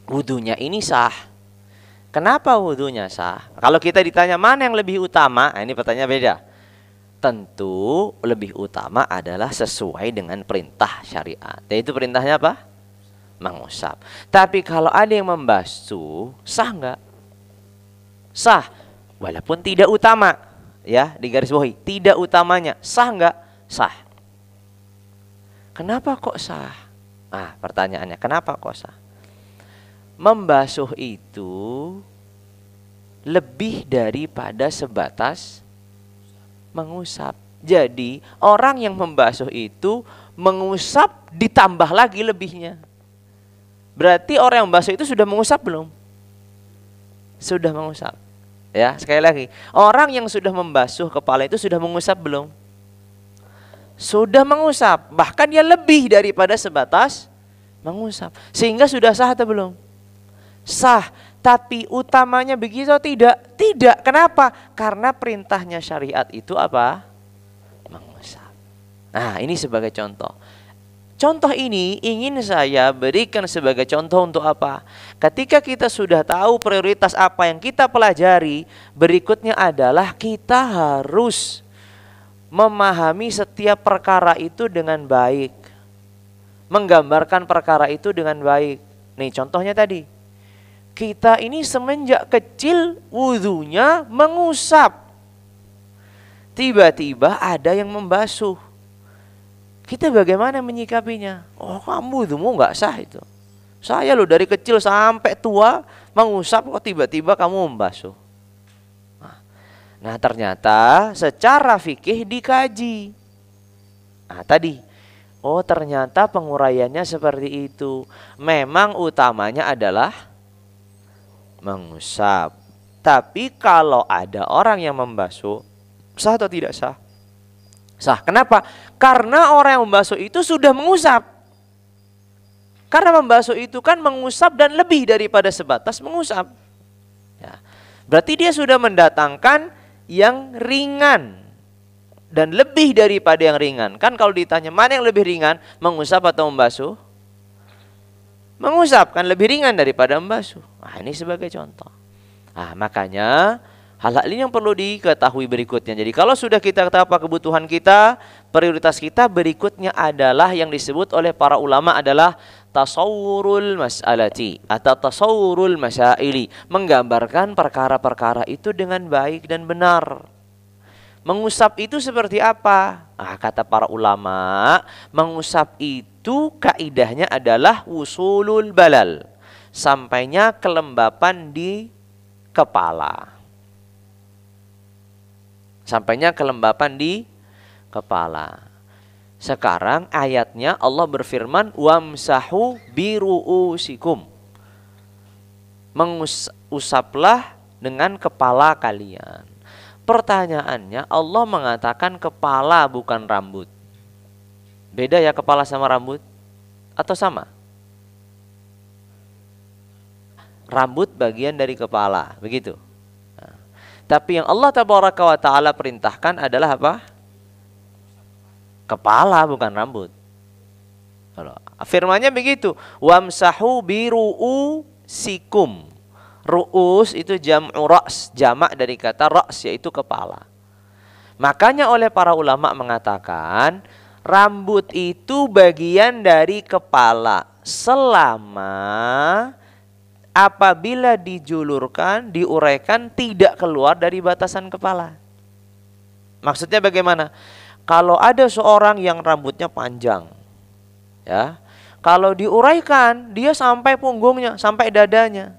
wudunya ini sah. Kenapa wudunya sah? Kalau kita ditanya mana yang lebih utama, ini pertanyaan beda. Tentu lebih utama adalah sesuai dengan perintah syariat. Yaitu perintahnya apa? Mengusap. Tapi kalau ada yang membasuh, sah enggak? Sah. Walaupun tidak utama, ya, digarisbawahi, tidak utamanya, sah enggak? Sah. Kenapa kok sah? Pertanyaannya, kenapa kok sah? Membasuh itu lebih daripada sebatas mengusap. Jadi, orang yang membasuh itu mengusap ditambah lagi lebihnya. Berarti orang yang membasuh itu sudah mengusap belum? Sudah mengusap. Ya, sekali lagi, orang yang sudah membasuh kepala itu sudah mengusap belum? Sudah mengusap, bahkan dia lebih daripada sebatas mengusap. Sehingga sudah sah atau belum? Sah, tapi utamanya begitu atau tidak? Tidak, kenapa? Karena perintahnya syariat itu apa? Mengusap. Nah, ini sebagai contoh. Contoh ini ingin saya berikan sebagai contoh untuk apa? Ketika kita sudah tahu prioritas apa yang kita pelajari, berikutnya adalah kita harus memahami setiap perkara itu dengan baik. Menggambarkan perkara itu dengan baik. Nih contohnya tadi. Kita ini semenjak kecil wudunya mengusap. Tiba-tiba ada yang membasuh. Kita bagaimana menyikapinya? Oh, kamu wudumu nggak sah itu. Saya loh dari kecil sampai tua mengusap, kok tiba-tiba kamu membasuh. Nah, ternyata secara fikih dikaji. Nah, tadi, oh ternyata penguraiannya seperti itu. Memang utamanya adalah mengusap. Tapi kalau ada orang yang membasuh, sah atau tidak sah? Sah. Kenapa? Karena orang yang membasuh itu sudah mengusap. Karena membasuh itu kan mengusap dan lebih daripada sebatas mengusap. Ya. Berarti dia sudah mendatangkan yang ringan dan lebih daripada yang ringan. Kan kalau ditanya mana yang lebih ringan, mengusap atau membasuh? Mengusap kan lebih ringan daripada membasuh. Nah, ini sebagai contoh. Nah, makanya hal-hal ini yang perlu diketahui berikutnya. Jadi kalau sudah kita tahu apa kebutuhan kita, prioritas kita, berikutnya adalah yang disebut oleh para ulama adalah tasawwurul mas'alati atau tasawwurul masaili, menggambarkan perkara-perkara itu dengan baik dan benar. Mengusap itu seperti apa? Nah, kata para ulama, mengusap itu kaidahnya adalah wusulul balal, sampainya kelembapan di kepala. Sampainya kelembapan di kepala. Sekarang ayatnya Allah berfirman wamsahu biruusikum. Mengusaplah dengan kepala kalian. Pertanyaannya, Allah mengatakan kepala bukan rambut. Beda ya kepala sama rambut? Atau sama? Rambut bagian dari kepala, begitu. Tapi yang Allah Tabaraka wa Ta'ala perintahkan adalah apa? Kepala bukan rambut. Firmannya begitu. Wamsahu biru'usikum. Ru'us itu jam'u ra's, jamak dari kata ra's yaitu kepala. Makanya oleh para ulama mengatakan rambut itu bagian dari kepala selama apabila dijulurkan, diuraikan tidak keluar dari batasan kepala. Maksudnya bagaimana? Kalau ada seorang yang rambutnya panjang, ya, kalau diuraikan dia sampai punggungnya, sampai dadanya,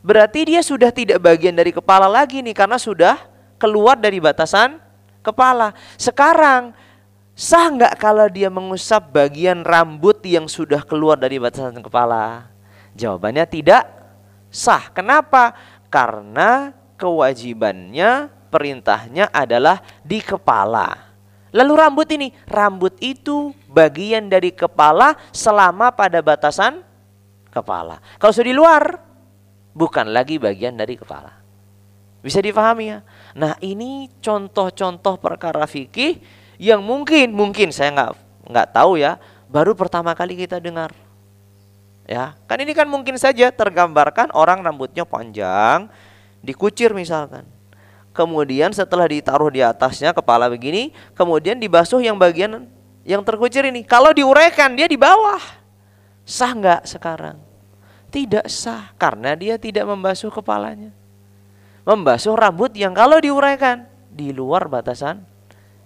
berarti dia sudah tidak bagian dari kepala lagi nih, karena sudah keluar dari batasan kepala. Sekarang sah nggak kalau dia mengusap bagian rambut yang sudah keluar dari batasan kepala? Jawabannya tidak sah. Kenapa? Karena kewajibannya, perintahnya adalah di kepala. Lalu rambut itu bagian dari kepala selama pada batasan kepala. Kalau sudah di luar, bukan lagi bagian dari kepala. Bisa difahami ya? Nah, ini contoh-contoh perkara fikih yang mungkin saya nggak tahu ya, baru pertama kali kita dengar. Ya, kan ini kan mungkin saja tergambarkan orang rambutnya panjang, dikucir misalkan. Kemudian setelah ditaruh di atasnya kepala begini, kemudian dibasuh yang bagian yang terkucir ini. Kalau diuraikan dia di bawah. Sah nggak sekarang? Tidak sah karena dia tidak membasuh kepalanya. Membasuh rambut yang kalau diuraikan di luar batasan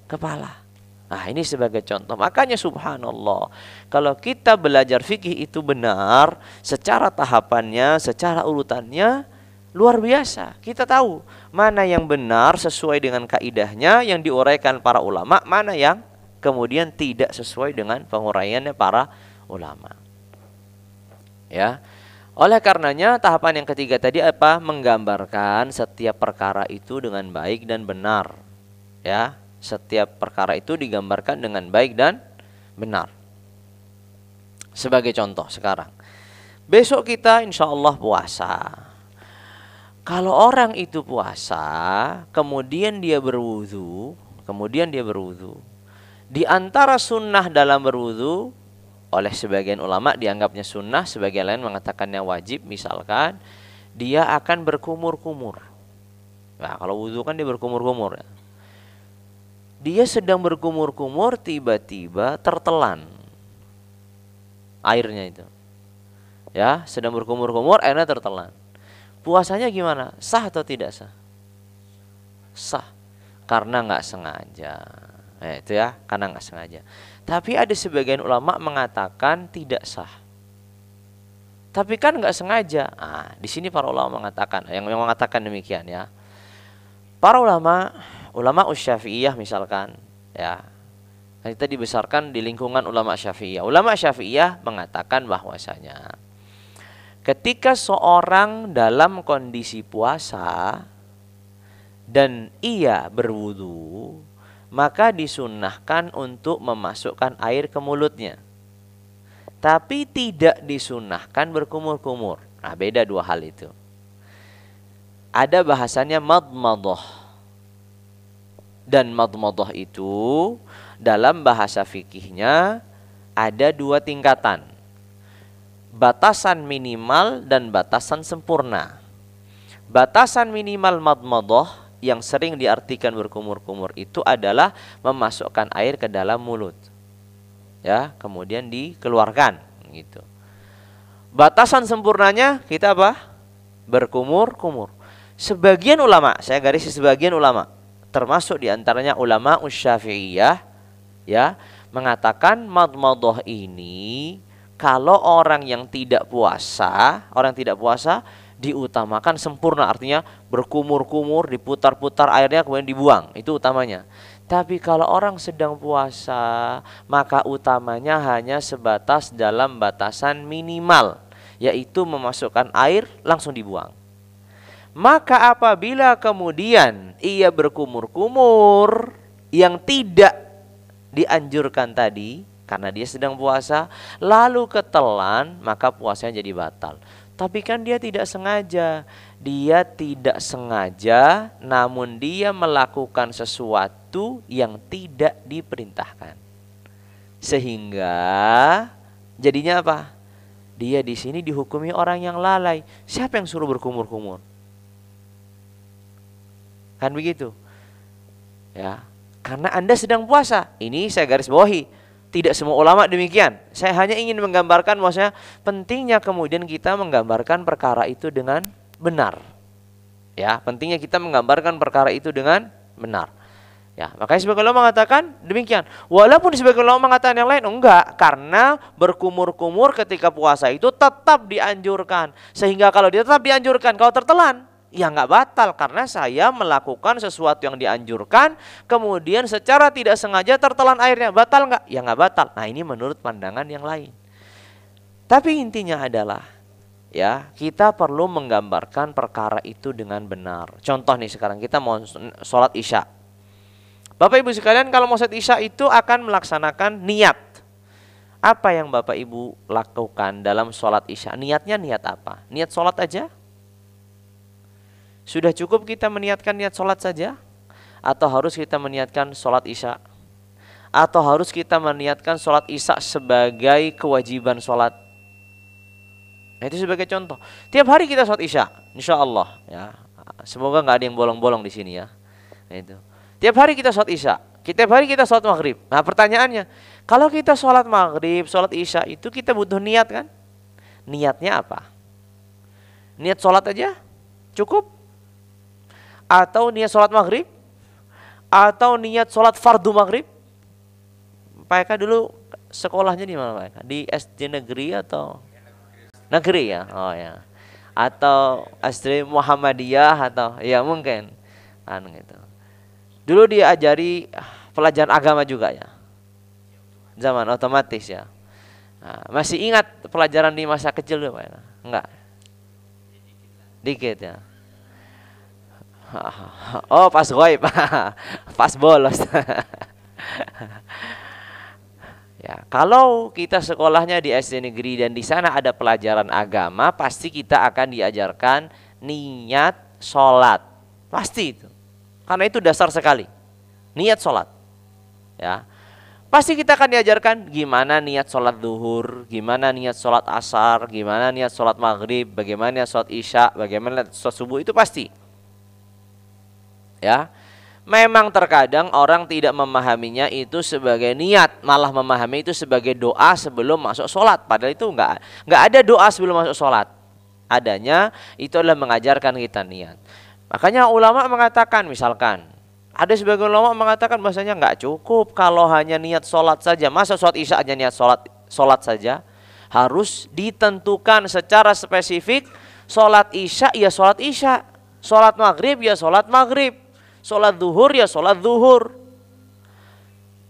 kepala. Nah, ini sebagai contoh. Makanya subhanallah, kalau kita belajar fikih itu benar, secara tahapannya, secara urutannya, luar biasa. Kita tahu mana yang benar sesuai dengan kaidahnya yang diuraikan para ulama, mana yang kemudian tidak sesuai dengan penguraiannya para ulama. Ya. Oleh karenanya tahapan yang ketiga tadi apa? Menggambarkan setiap perkara itu dengan baik dan benar. Ya, setiap perkara itu digambarkan dengan baik dan benar. Sebagai contoh sekarang, besok kita insya Allah puasa. Kalau orang itu puasa, kemudian dia berwudu, di antara sunnah dalam berwudu, oleh sebagian ulama dianggapnya sunnah, sebagian lain mengatakannya wajib. Misalkan dia akan berkumur-kumur. Nah, kalau wudu kan dia berkumur-kumur. Dia sedang berkumur-kumur, tiba-tiba tertelan airnya itu. Ya, sedang berkumur-kumur, airnya tertelan. Puasanya gimana? Sah atau tidak sah? Sah, karena nggak sengaja. Itu ya, karena nggak sengaja. Tapi ada sebagian ulama mengatakan tidak sah. Tapi kan nggak sengaja. Nah, di sini para ulama mengatakan, yang mengatakan demikian ya. Para ulama Syafi'iyah misalkan, ya. Kita dibesarkan di lingkungan ulama Syafi'iyah. Ulama Syafi'iyah mengatakan bahwasanya ketika seorang dalam kondisi puasa dan ia berwudu, maka disunnahkan untuk memasukkan air ke mulutnya. Tapi tidak disunnahkan berkumur-kumur. Nah, beda dua hal itu. Ada bahasannya madmadah. Dan madmadah itu dalam bahasa fikihnya ada dua tingkatan. Batasan minimal dan batasan sempurna. Batasan minimal madmadah yang sering diartikan berkumur-kumur itu adalah memasukkan air ke dalam mulut. Ya, kemudian dikeluarkan gitu. Batasan sempurnanya kita apa? Berkumur-kumur. Sebagian ulama, saya garis sebagian ulama, termasuk diantaranya ulama Syafi'iyah, ya, mengatakan madmadah ini kalau orang yang tidak puasa, diutamakan sempurna, artinya berkumur-kumur, diputar-putar airnya kemudian dibuang, itu utamanya. Tapi kalau orang sedang puasa, maka utamanya hanya sebatas dalam batasan minimal, yaitu memasukkan air langsung dibuang. Maka apabila kemudian ia berkumur-kumur yang tidak dianjurkan tadi, karena dia sedang puasa, lalu ketelan, maka puasanya jadi batal. Tapi kan dia tidak sengaja. Dia tidak sengaja, namun dia melakukan sesuatu yang tidak diperintahkan. Sehingga jadinya apa? Dia di sini dihukumi orang yang lalai. Siapa yang suruh berkumur-kumur? Kan begitu. Ya, karena Anda sedang puasa. Ini saya garis bawahi. Tidak semua ulama demikian. Saya hanya ingin menggambarkan maksudnya pentingnya kemudian kita menggambarkan perkara itu dengan benar. Ya, pentingnya kita menggambarkan perkara itu dengan benar. Ya, makanya sebagian ulama mengatakan demikian. Walaupun sebagian ulama mengatakan yang lain enggak, karena berkumur-kumur ketika puasa itu tetap dianjurkan. Sehingga kalau dia tetap dianjurkan, kalau tertelan, ya nggak batal, karena saya melakukan sesuatu yang dianjurkan, kemudian secara tidak sengaja tertelan airnya, batal nggak? Ya nggak batal. Nah, ini menurut pandangan yang lain. Tapi intinya adalah, ya, kita perlu menggambarkan perkara itu dengan benar. Contoh nih, sekarang kita mau sholat isya. Bapak Ibu sekalian, kalau mau sholat isya itu akan melaksanakan niat. Apa yang Bapak Ibu lakukan dalam sholat isya? Niatnya niat apa? Niat sholat aja? Sudah cukup kita meniatkan niat sholat saja? Atau harus kita meniatkan sholat isya? Atau harus kita meniatkan sholat isya sebagai kewajiban sholat? Nah, itu sebagai contoh. Tiap hari kita sholat isya, insya Allah. Ya, semoga nggak ada yang bolong-bolong di sini ya. Nah, itu. Tiap hari kita sholat isya, tiap hari kita sholat maghrib. Nah, pertanyaannya, kalau kita sholat maghrib, sholat isya itu kita butuh niat kan? Niatnya apa? Niat sholat aja? Cukup? Atau niat sholat maghrib? Atau niat sholat fardu maghrib? Pak Eka dulu sekolahnya di mana Pak Eka? Di SD negeri atau? Negeri ya? Oh ya. Atau SD Muhammadiyah atau? Ya mungkin. Gitu. Dulu dia ajari pelajaran agama juga ya? Zaman otomatis ya? Nah, masih ingat pelajaran di masa kecil dulu Pak Eka? Enggak? Dikit ya. Oh, pas ghaib. Pas bolos. Ya, kalau kita sekolahnya di SD negeri dan di sana ada pelajaran agama, pasti kita akan diajarkan niat sholat. Pasti itu. Karena itu dasar sekali. Niat sholat. Ya. Pasti kita akan diajarkan gimana niat sholat zuhur, gimana niat sholat asar, gimana niat sholat maghrib, bagaimana niat sholat isya, bagaimana niat sholat subuh, itu pasti. Ya. Memang terkadang orang tidak memahaminya itu sebagai niat, malah memahami itu sebagai doa sebelum masuk sholat. Padahal itu enggak ada doa sebelum masuk sholat. Adanya itu adalah mengajarkan kita niat. Makanya ulama mengatakan, misalkan ada sebagian ulama mengatakan bahasanya enggak cukup kalau hanya niat sholat saja. Masa sholat isya hanya niat sholat saja? Harus ditentukan secara spesifik. Sholat isya ya sholat isya, sholat maghrib ya sholat maghrib, sholat zuhur ya sholat zuhur.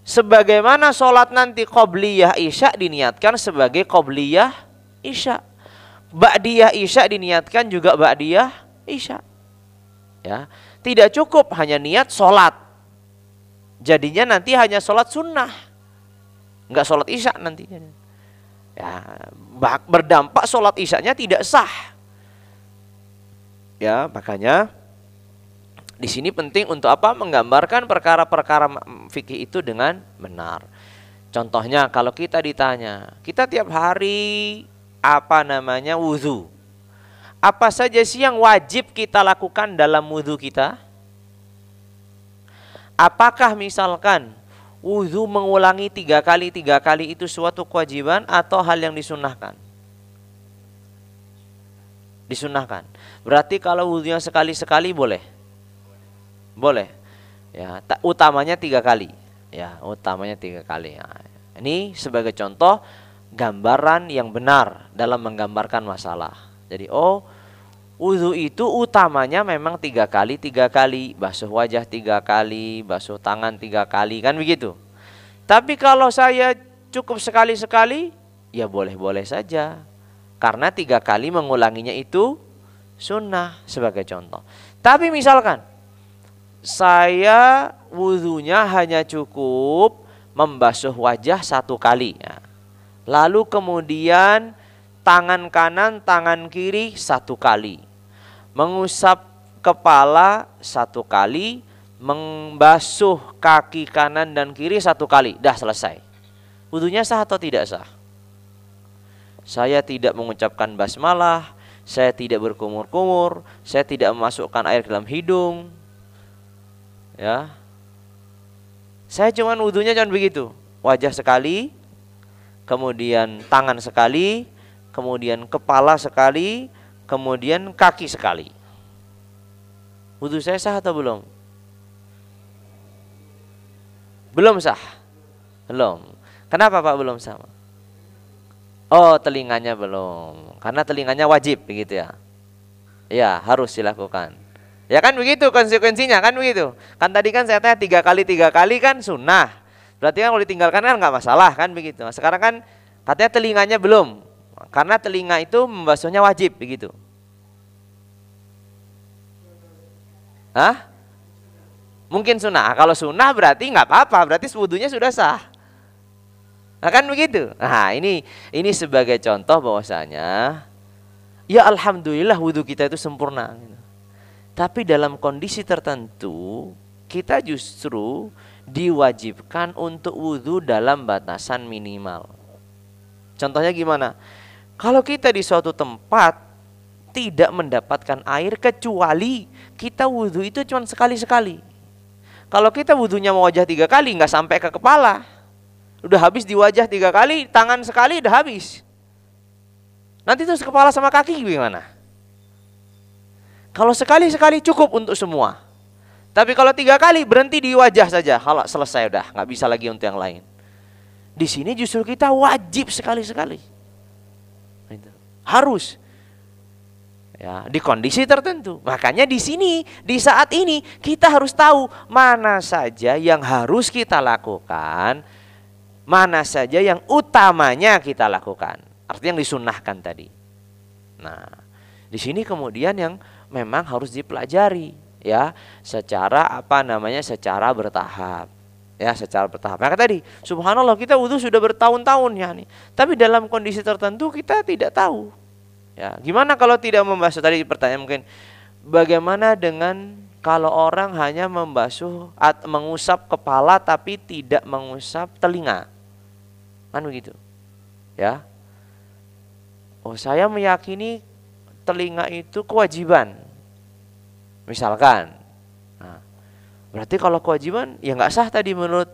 Sebagaimana sholat nanti qobliyah isya diniatkan sebagai qobliyah isya, ba'diyah isya diniatkan juga ba'diyah isya. Ya, tidak cukup hanya niat sholat. Jadinya nanti hanya sholat sunnah, enggak sholat isya nantinya. Ya, berdampak sholat isyanya tidak sah. Ya, makanya di sini penting untuk apa? Menggambarkan perkara-perkara fikih itu dengan benar. Contohnya kalau kita ditanya, kita tiap hari wuzu. Apa saja sih yang wajib kita lakukan dalam wuzu kita? Apakah misalkan wuzu mengulangi 3 kali itu suatu kewajiban atau hal yang disunnahkan? Disunnahkan. Berarti kalau wuzunya sekali-sekali boleh? Boleh. Ya, utamanya 3 kali. Ya, utamanya 3 kali. Nah, ini sebagai contoh gambaran yang benar dalam menggambarkan masalah. Jadi, wuzu itu utamanya memang 3 kali, basuh wajah 3 kali, basuh tangan 3 kali, kan begitu. Tapi kalau saya cukup sekali-sekali, ya boleh-boleh saja. Karena 3 kali mengulanginya itu sunnah sebagai contoh. Tapi misalkan saya wuzunya hanya cukup membasuh wajah 1 kali, ya. Lalu kemudian tangan kanan, tangan kiri 1 kali, mengusap kepala 1 kali, membasuh kaki kanan dan kiri 1 kali, dah selesai. Wuzunya sah atau tidak sah? Saya tidak mengucapkan basmalah, saya tidak berkumur-kumur, saya tidak memasukkan air ke dalam hidung. Ya, saya cuman wudunya cuman begitu, wajah sekali, kemudian tangan sekali, kemudian kepala sekali, kemudian kaki sekali. Wudu saya sah atau belum? Belum sah. Belum. Kenapa Pak belum sah? Oh, telinganya belum, karena telinganya wajib begitu ya. Ya, harus dilakukan. Ya kan begitu konsekuensinya, kan begitu. Kan tadi kan saya tanya 3 kali kan sunnah. Berarti kan kalau ditinggalkan kan nggak masalah, kan begitu. Nah, sekarang kan katanya telinganya belum. Karena telinga itu membasuhnya wajib begitu. Hah? Mungkin sunnah. Kalau sunnah berarti nggak apa-apa, berarti wudunya sudah sah. Nah, kan begitu. Nah, ini sebagai contoh bahwasanya ya alhamdulillah wudu kita itu sempurna. Tapi dalam kondisi tertentu kita justru diwajibkan untuk wudu dalam batasan minimal. Contohnya gimana? Kalau kita di suatu tempat tidak mendapatkan air kecuali kita wudu itu cuma sekali-sekali. Kalau kita wudunya mau wajah 3 kali nggak sampai ke kepala, udah habis di wajah 3 kali, tangan sekali udah habis. Nanti terus kepala sama kaki gimana? Kalau sekali-sekali cukup untuk semua. Tapi kalau 3 kali berhenti di wajah saja, kalau selesai udah, nggak bisa lagi untuk yang lain. Di sini justru kita wajib sekali-sekali. Harus. Ya, di kondisi tertentu. Makanya di sini, di saat ini kita harus tahu mana saja yang harus kita lakukan, mana saja yang utamanya kita lakukan. Artinya yang disunnahkan tadi. Nah, Di sini kemudian yang memang harus dipelajari ya, secara secara bertahap. Ya, secara bertahap. Maka tadi, subhanallah kita wudhu sudah bertahun-tahun ya nih. Tapi dalam kondisi tertentu kita tidak tahu. Ya, gimana kalau tidak membasuh? Tadi pertanyaan mungkin, bagaimana dengan kalau orang hanya mengusap kepala tapi tidak mengusap telinga? Kan begitu. Ya. Oh, saya meyakini telinga itu kewajiban. Misalkan. Nah, berarti kalau kewajiban ya nggak sah tadi menurut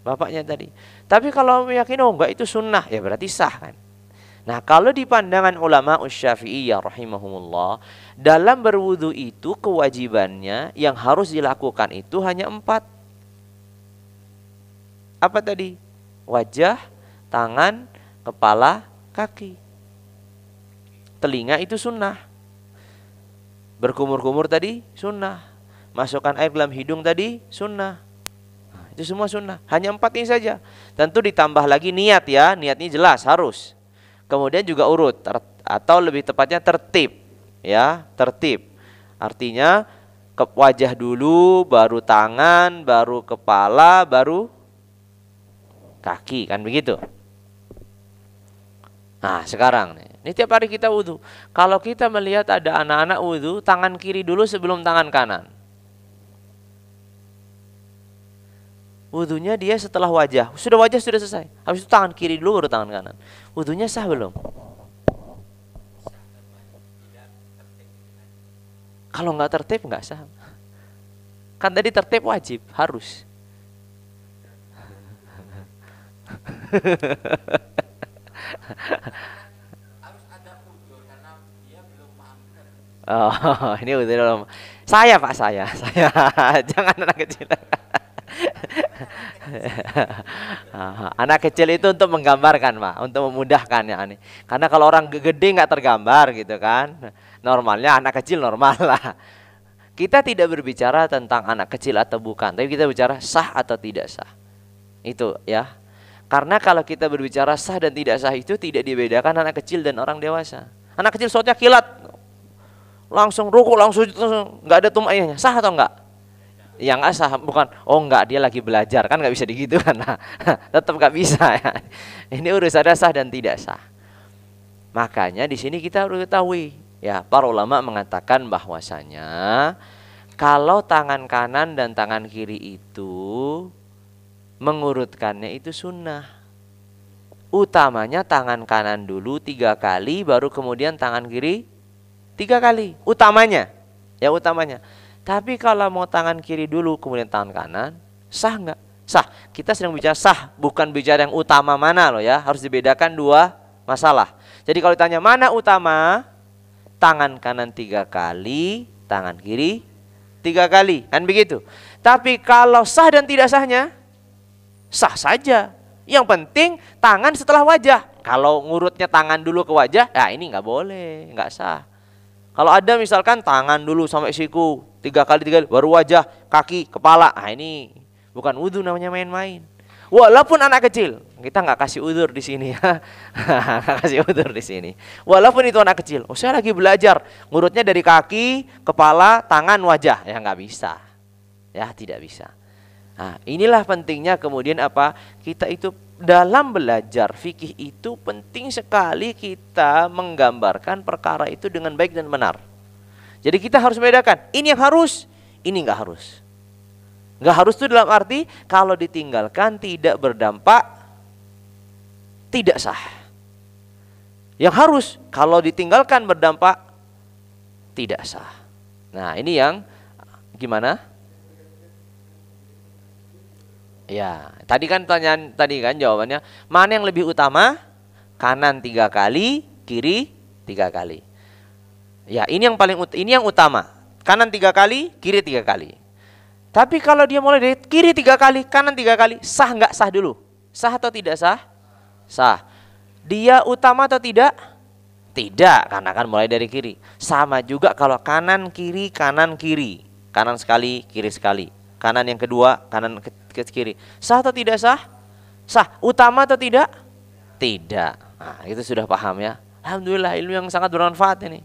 bapaknya tadi. Tapi kalau meyakini oh enggak itu sunnah, ya berarti sah kan. Nah, kalau di pandangan ulama Syafi'iyah rahimahumullah, dalam berwudu itu kewajibannya yang harus dilakukan itu hanya 4. Apa tadi? Wajah, tangan, kepala, kaki. Telinga itu sunnah. Berkumur-kumur tadi sunnah. Masukkan air dalam hidung tadi sunnah. Nah, itu semua sunnah. Hanya 4 ini saja. Tentu ditambah lagi niat ya. Niatnya jelas harus. Kemudian juga urut atau lebih tepatnya tertib. Ya, tertib. Artinya wajah dulu, baru tangan, baru kepala, baru kaki, kan begitu. Nah, sekarang nih. Ini tiap hari kita wudhu. Kalau kita melihat ada anak-anak wudhu, tangan kiri dulu sebelum tangan kanan. Wudhunya dia setelah wajah. Wajah sudah selesai. Habis itu tangan kiri dulu baru tangan kanan. Wudhunya sah belum? Kalau nggak tertib nggak sah. Kan tadi tertib wajib, harus. Harus ada udzur karena dia belum paham. Oh, ini udzur. Saya Pak, saya. Jangan anak kecil. Anak kecil itu untuk menggambarkan Pak, untuk memudahkan ya nih. Karena kalau orang gede nggak tergambar gitu kan. Normalnya anak kecil normal lah. Kita tidak berbicara tentang anak kecil atau bukan, tapi kita bicara sah atau tidak sah. Itu ya. Karena kalau kita berbicara sah dan tidak sah itu tidak dibedakan anak kecil dan orang dewasa. Anak kecil sholatnya kilat, langsung ruku, langsung nggak ada tumaiyahnya, sah atau enggak? Yang nggak sah bukan, oh enggak dia lagi belajar, kan nggak bisa begitu kan? Nah, tetap nggak bisa ya. Ini urusannya sah dan tidak sah. Makanya di sini kita harus ketahui, ya para ulama mengatakan bahwasanya kalau tangan kanan dan tangan kiri itu mengurutkannya itu sunnah. Utamanya tangan kanan dulu 3 kali, baru kemudian tangan kiri 3 kali. Utamanya, ya utamanya. Tapi kalau mau tangan kiri dulu kemudian tangan kanan, sah nggak? Sah. Kita sedang bicara sah, bukan bicara yang utama mana loh ya. Harus dibedakan 2 masalah. Jadi kalau ditanya mana utama, tangan kanan 3 kali, tangan kiri 3 kali, kan begitu. Tapi kalau sah dan tidak sahnya, sah saja. Yang penting tangan setelah wajah. Kalau ngurutnya tangan dulu ke wajah, ya ini nggak boleh, nggak sah. Kalau ada misalkan tangan dulu sampai siku 3 kali baru wajah, kaki, kepala, nah ini bukan wudhu namanya main-main. Walaupun anak kecil, kita nggak kasih udzur di sini ya, nggak kasih udzur di sini. Walaupun itu anak kecil, oh saya lagi belajar, ngurutnya dari kaki, kepala, tangan, wajah, ya nggak bisa, ya tidak bisa. Nah, inilah pentingnya kemudian apa? Kita itu dalam belajar fikih itu penting sekali kita menggambarkan perkara itu dengan baik dan benar. Jadi kita harus membedakan, ini yang harus, ini nggak harus. Nggak harus itu dalam arti kalau ditinggalkan tidak berdampak, tidak sah. Yang harus kalau ditinggalkan berdampak, tidak sah. Nah ini yang gimana? Ya, tadi kan jawabannya mana yang lebih utama? Kanan 3 kali, kiri 3 kali. Ya, ini yang utama. Kanan 3 kali, kiri 3 kali. Tapi kalau dia mulai dari kiri 3 kali, kanan 3 kali, sah nggak sah dulu? Sah atau tidak sah? Sah. Dia utama atau tidak? Tidak, karena kan mulai dari kiri. Sama juga kalau kanan kiri, kanan kiri. Kanan sekali, kiri sekali. Kanan yang kedua, kanan ke kiri. Sah atau tidak sah? Sah. Utama atau tidak? Tidak. Nah, itu sudah paham ya. Alhamdulillah ilmu yang sangat bermanfaat ini.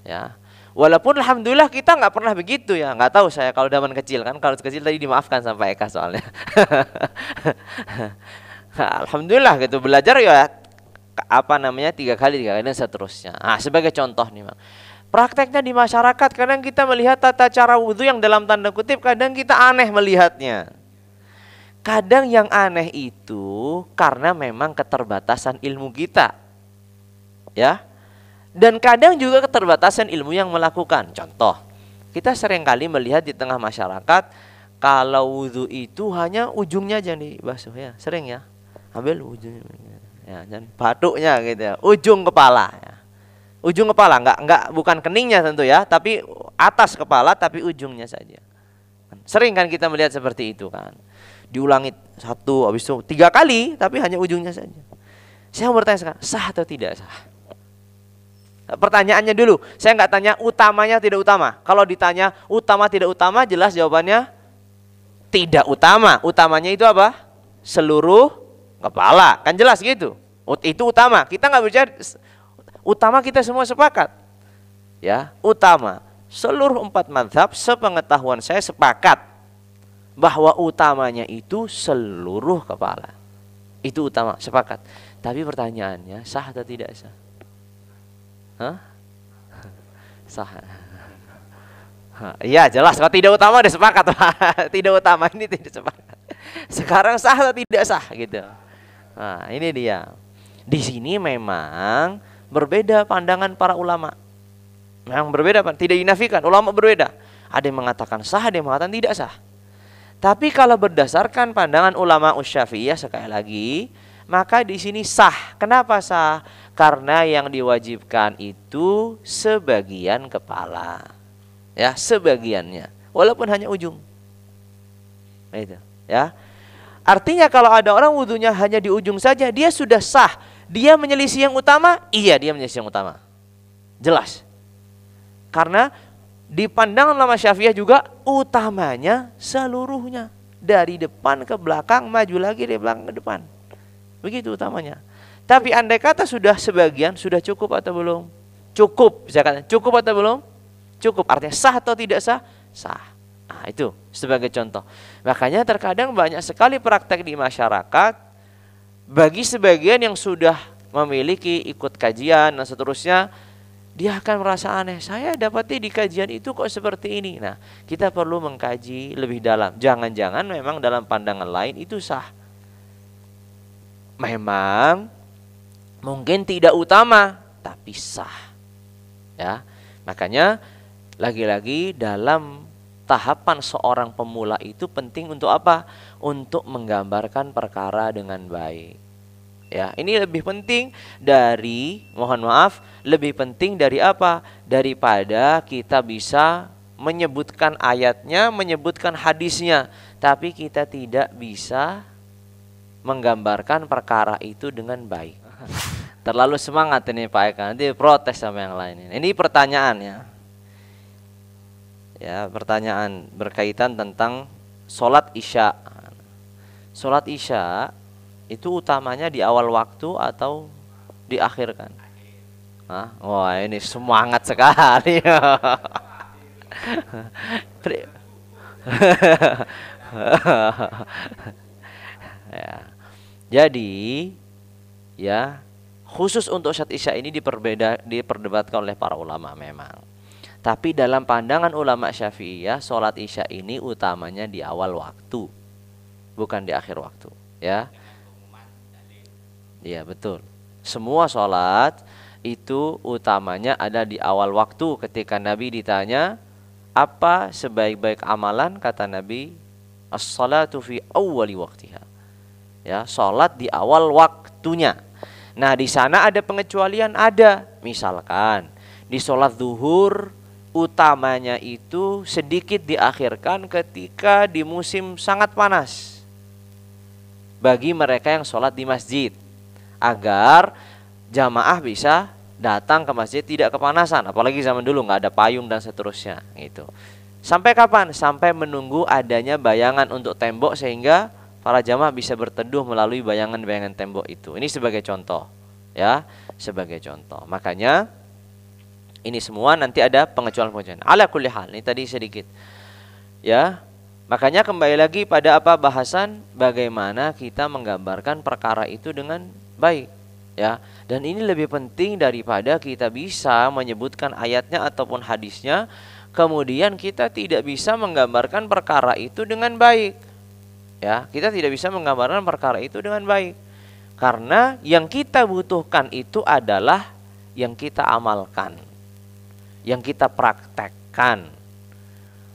Ya. Walaupun alhamdulillah kita nggak pernah begitu ya. Nggak tahu saya kalau zaman kecil kan. Kalau kecil tadi dimaafkan sama Pak Eka soalnya. Alhamdulillah gitu belajar ya apa namanya 3 kali dan seterusnya. Nah, sebagai contoh nih, Bang. Prakteknya di masyarakat kadang kita melihat tata cara wudhu yang dalam tanda kutip kadang kita aneh melihatnya. Kadang yang aneh itu karena memang keterbatasan ilmu kita. Ya. Dan kadang juga keterbatasan ilmu yang melakukan. Contoh, kita seringkali melihat di tengah masyarakat kalau wudhu itu hanya ujungnya aja nih basuh ya, sering ya. Ambil ujungnya ya, dan batuknya gitu ya, ujung kepala ya. Ujung kepala enggak bukan keningnya tentu ya, tapi atas kepala tapi ujungnya saja. Sering kan kita melihat seperti itu kan. Diulangi 1 habis itu 3 kali tapi hanya ujungnya saja. Saya mau bertanya sekarang, sah atau tidak sah? Pertanyaannya dulu, saya nggak tanya utamanya tidak utama. Kalau ditanya utama tidak utama, jelas jawabannya tidak utama. Utamanya itu apa? Seluruh kepala, kan jelas gitu. Itu utama. Kita nggak bicara utama, kita semua sepakat. Ya, utama. Seluruh 4 mazhab sepengetahuan saya sepakat bahwa utamanya itu seluruh kepala. Itu utama, sepakat. Tapi pertanyaannya sah atau tidak sah? Hah? Sah. Iya jelas kalau tidak utama udah sepakat. Tidak utama ini tidak sepakat. Sekarang sah atau tidak sah gitu. Nah ini dia. Di sini memang berbeda pandangan para ulama. Memang berbeda, tidak dinafikan. Ulama berbeda. Ada yang mengatakan sah, ada yang mengatakan tidak sah. Tapi kalau berdasarkan pandangan ulama Syafi'iyah sekali lagi, maka di sini sah. Kenapa sah? Karena yang diwajibkan itu sebagian kepala. Ya, sebagiannya. Walaupun hanya ujung. Itu, ya. Artinya kalau ada orang wudunya hanya di ujung saja, dia sudah sah. Dia menyelisih yang utama? Iya, dia menyelisih yang utama. Jelas. Karena di pandangan ulama Syafi'iyah juga utamanya seluruhnya. Dari depan ke belakang, maju lagi dari belakang ke depan. Begitu utamanya. Tapi andai kata sudah sebagian, sudah cukup atau belum? Cukup, bisa katakan cukup atau belum? Cukup, artinya sah atau tidak sah? Sah. Nah itu sebagai contoh. Makanya terkadang banyak sekali praktek di masyarakat, bagi sebagian yang sudah memiliki ikut kajian dan seterusnya, dia akan merasa aneh. Saya dapati di kajian itu kok seperti ini. Nah kita perlu mengkaji lebih dalam. Jangan-jangan memang dalam pandangan lain itu sah. Memang mungkin tidak utama, tapi sah. Ya, makanya lagi-lagi dalam tahapan seorang pemula itu penting untuk apa? Untuk menggambarkan perkara dengan baik. Ya, ini lebih penting dari, mohon maaf, lebih penting dari apa? Daripada kita bisa menyebutkan ayatnya, menyebutkan hadisnya, tapi kita tidak bisa menggambarkan perkara itu dengan baik. Terlalu semangat ini Pak Eka, nanti protes sama yang lain. Ini pertanyaan ya. Ya, pertanyaan berkaitan tentang sholat isya. Sholat isya itu utamanya di awal waktu atau diakhirkan? Hah? Wah ini semangat sekali. Ya. Jadi ya khusus untuk sholat isya ini diperdebatkan oleh para ulama memang. Tapi dalam pandangan ulama Syafi'iyah, sholat isya ini utamanya di awal waktu, bukan di akhir waktu. Ya, iya betul. Semua sholat itu utamanya ada di awal waktu. Ketika Nabi ditanya apa sebaik-baik amalan, kata Nabi, as-salatu fi awwali waqtiha. Ya, sholat di awal waktunya. Nah di sana ada pengecualian, ada. Misalkan di sholat zuhur utamanya itu sedikit diakhirkan ketika di musim sangat panas. Bagi mereka yang sholat di masjid, agar jamaah bisa datang ke masjid tidak kepanasan. Apalagi zaman dulu nggak ada payung dan seterusnya. Gitu. Sampai kapan? Sampai menunggu adanya bayangan untuk tembok sehingga para jamaah bisa berteduh melalui bayangan-bayangan tembok itu. Ini sebagai contoh, ya, sebagai contoh. Makanya Ini semua nanti ada pengecualian-pengecualian. Ala kulli hal, ini tadi sedikit. Ya. Makanya kembali lagi pada apa bahasan bagaimana kita menggambarkan perkara itu dengan baik, ya. Dan ini lebih penting daripada kita bisa menyebutkan ayatnya ataupun hadisnya, kemudian kita tidak bisa menggambarkan perkara itu dengan baik. Ya, kita tidak bisa menggambarkan perkara itu dengan baik. Karena yang kita butuhkan itu adalah yang kita amalkan, yang kita praktekkan.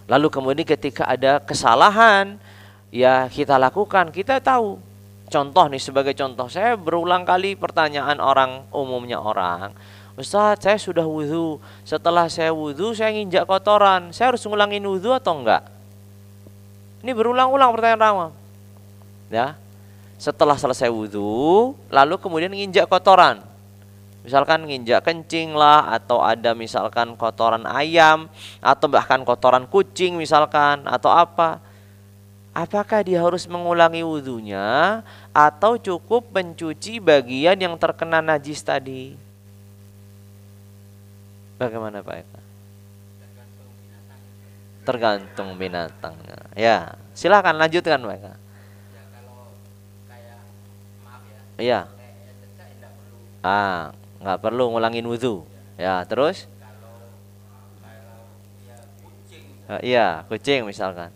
Lalu kemudian ketika ada kesalahan, ya kita lakukan, kita tahu. Contoh nih, sebagai contoh, saya berulang kali pertanyaan umumnya orang, Ustaz, saya sudah wudhu, setelah saya wudhu saya nginjak kotoran, saya harus ngulangin wudhu atau enggak? Ini berulang-ulang pertanyaan awam. Ya, setelah selesai wudhu, lalu kemudian nginjak kotoran. Misalkan nginjak kencing lah, atau ada misalkan kotoran ayam, atau bahkan kotoran kucing misalkan, atau apa. Apakah dia harus mengulangi wudhunya, atau cukup mencuci bagian yang terkena najis tadi? Bagaimana Pak Eka? Tergantung binatangnya. Ya, silakan lanjutkan Pak Eka. Ya kalau kayak maaf ya. Iya. Kayak cecak enggak perlu. Nggak perlu ngulangin wudhu. Ya, terus? Kalau ya kucing. Iya, kucing misalkan.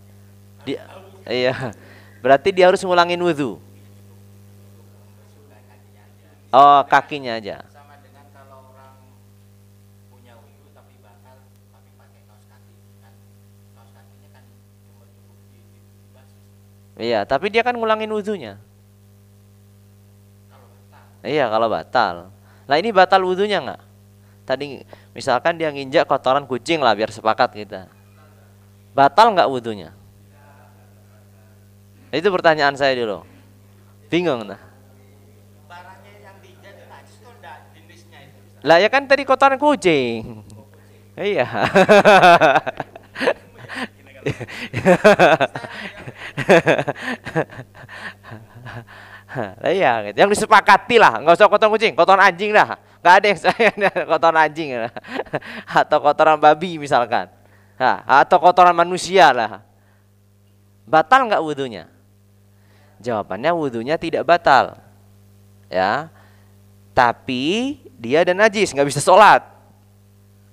Iya. Berarti dia harus ngulangin wudhu. Oh, kakinya aja. Sama dengan kalau orang punya wudhu tapi batal tapi pakai kaos kaki kan. Kaos kakinya kan cuma cukup dibasuh. Iya, tapi dia kan ngulangin wudhunya. Kalau batal. Iya, kalau batal. Nah, ini batal wudhunya nggak? Tadi misalkan dia nginjak kotoran kucing lah, biar sepakat kita. Batal nggak wudhunya? Itu pertanyaan saya dulu. Bingung nah. Barangnya yang diinjak itu najis kok enggak jenisnya itu. Lah ya kan tadi kotoran kucing. Iya. Iya, gitu. Yang disepakati lah, nggak usah kotoran kucing, kotoran anjing lah. Nggak ada yang saya kotoran anjing atau kotoran babi misalkan. Atau kotoran manusia lah. Batal nggak wudhunya? Jawabannya wudhunya tidak batal. Ya. Tapi dia ada najis, nggak bisa sholat.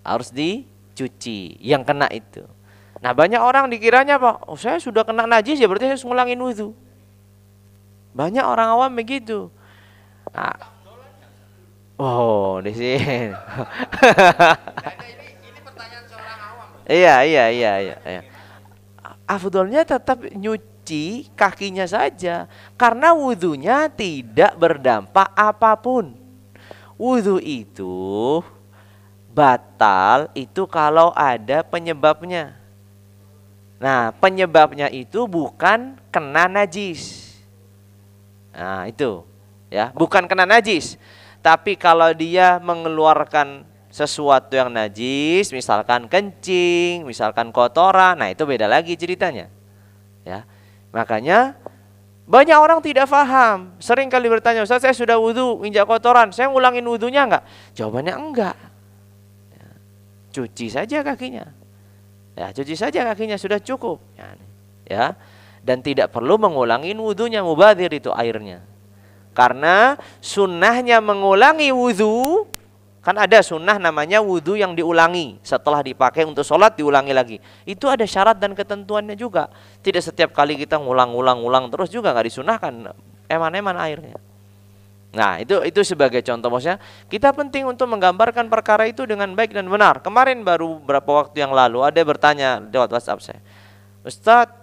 Harus dicuci yang kena itu. Nah, banyak orang dikiranya Pak, oh saya sudah kena najis ya berarti saya harus ngulangin wudhu. Banyak orang awam begitu. Nah, oh, di sini. Ini pertanyaan seorang awam. Iya. Afdolnya tetap nyuci kakinya saja, karena wudhunya tidak berdampak apapun. Wudhu itu batal itu kalau ada penyebabnya. Nah, penyebabnya itu bukan kena najis. Nah, itu ya, bukan kena najis. Tapi kalau dia mengeluarkan sesuatu yang najis, misalkan kencing, misalkan kotoran, nah itu beda lagi ceritanya. Ya. Makanya banyak orang tidak paham. Sering kali bertanya, Ustaz saya sudah wudhu, injak kotoran, saya ngulangin wudhunya enggak? Jawabannya enggak. Ya. Cuci saja kakinya. Ya, cuci saja kakinya sudah cukup. Ya. Dan tidak perlu mengulangin wudhunya, mubadzir itu airnya. Karena sunnahnya mengulangi wudhu, kan ada sunnah namanya wudhu yang diulangi. Setelah dipakai untuk sholat diulangi lagi. Itu ada syarat dan ketentuannya juga. Tidak setiap kali kita ngulang terus juga nggak disunahkan. Eman-eman airnya. Nah, itu sebagai contoh, maksudnya kita penting untuk menggambarkan perkara itu dengan baik dan benar. Kemarin baru beberapa waktu yang lalu ada bertanya lewat WhatsApp saya, Ustadz,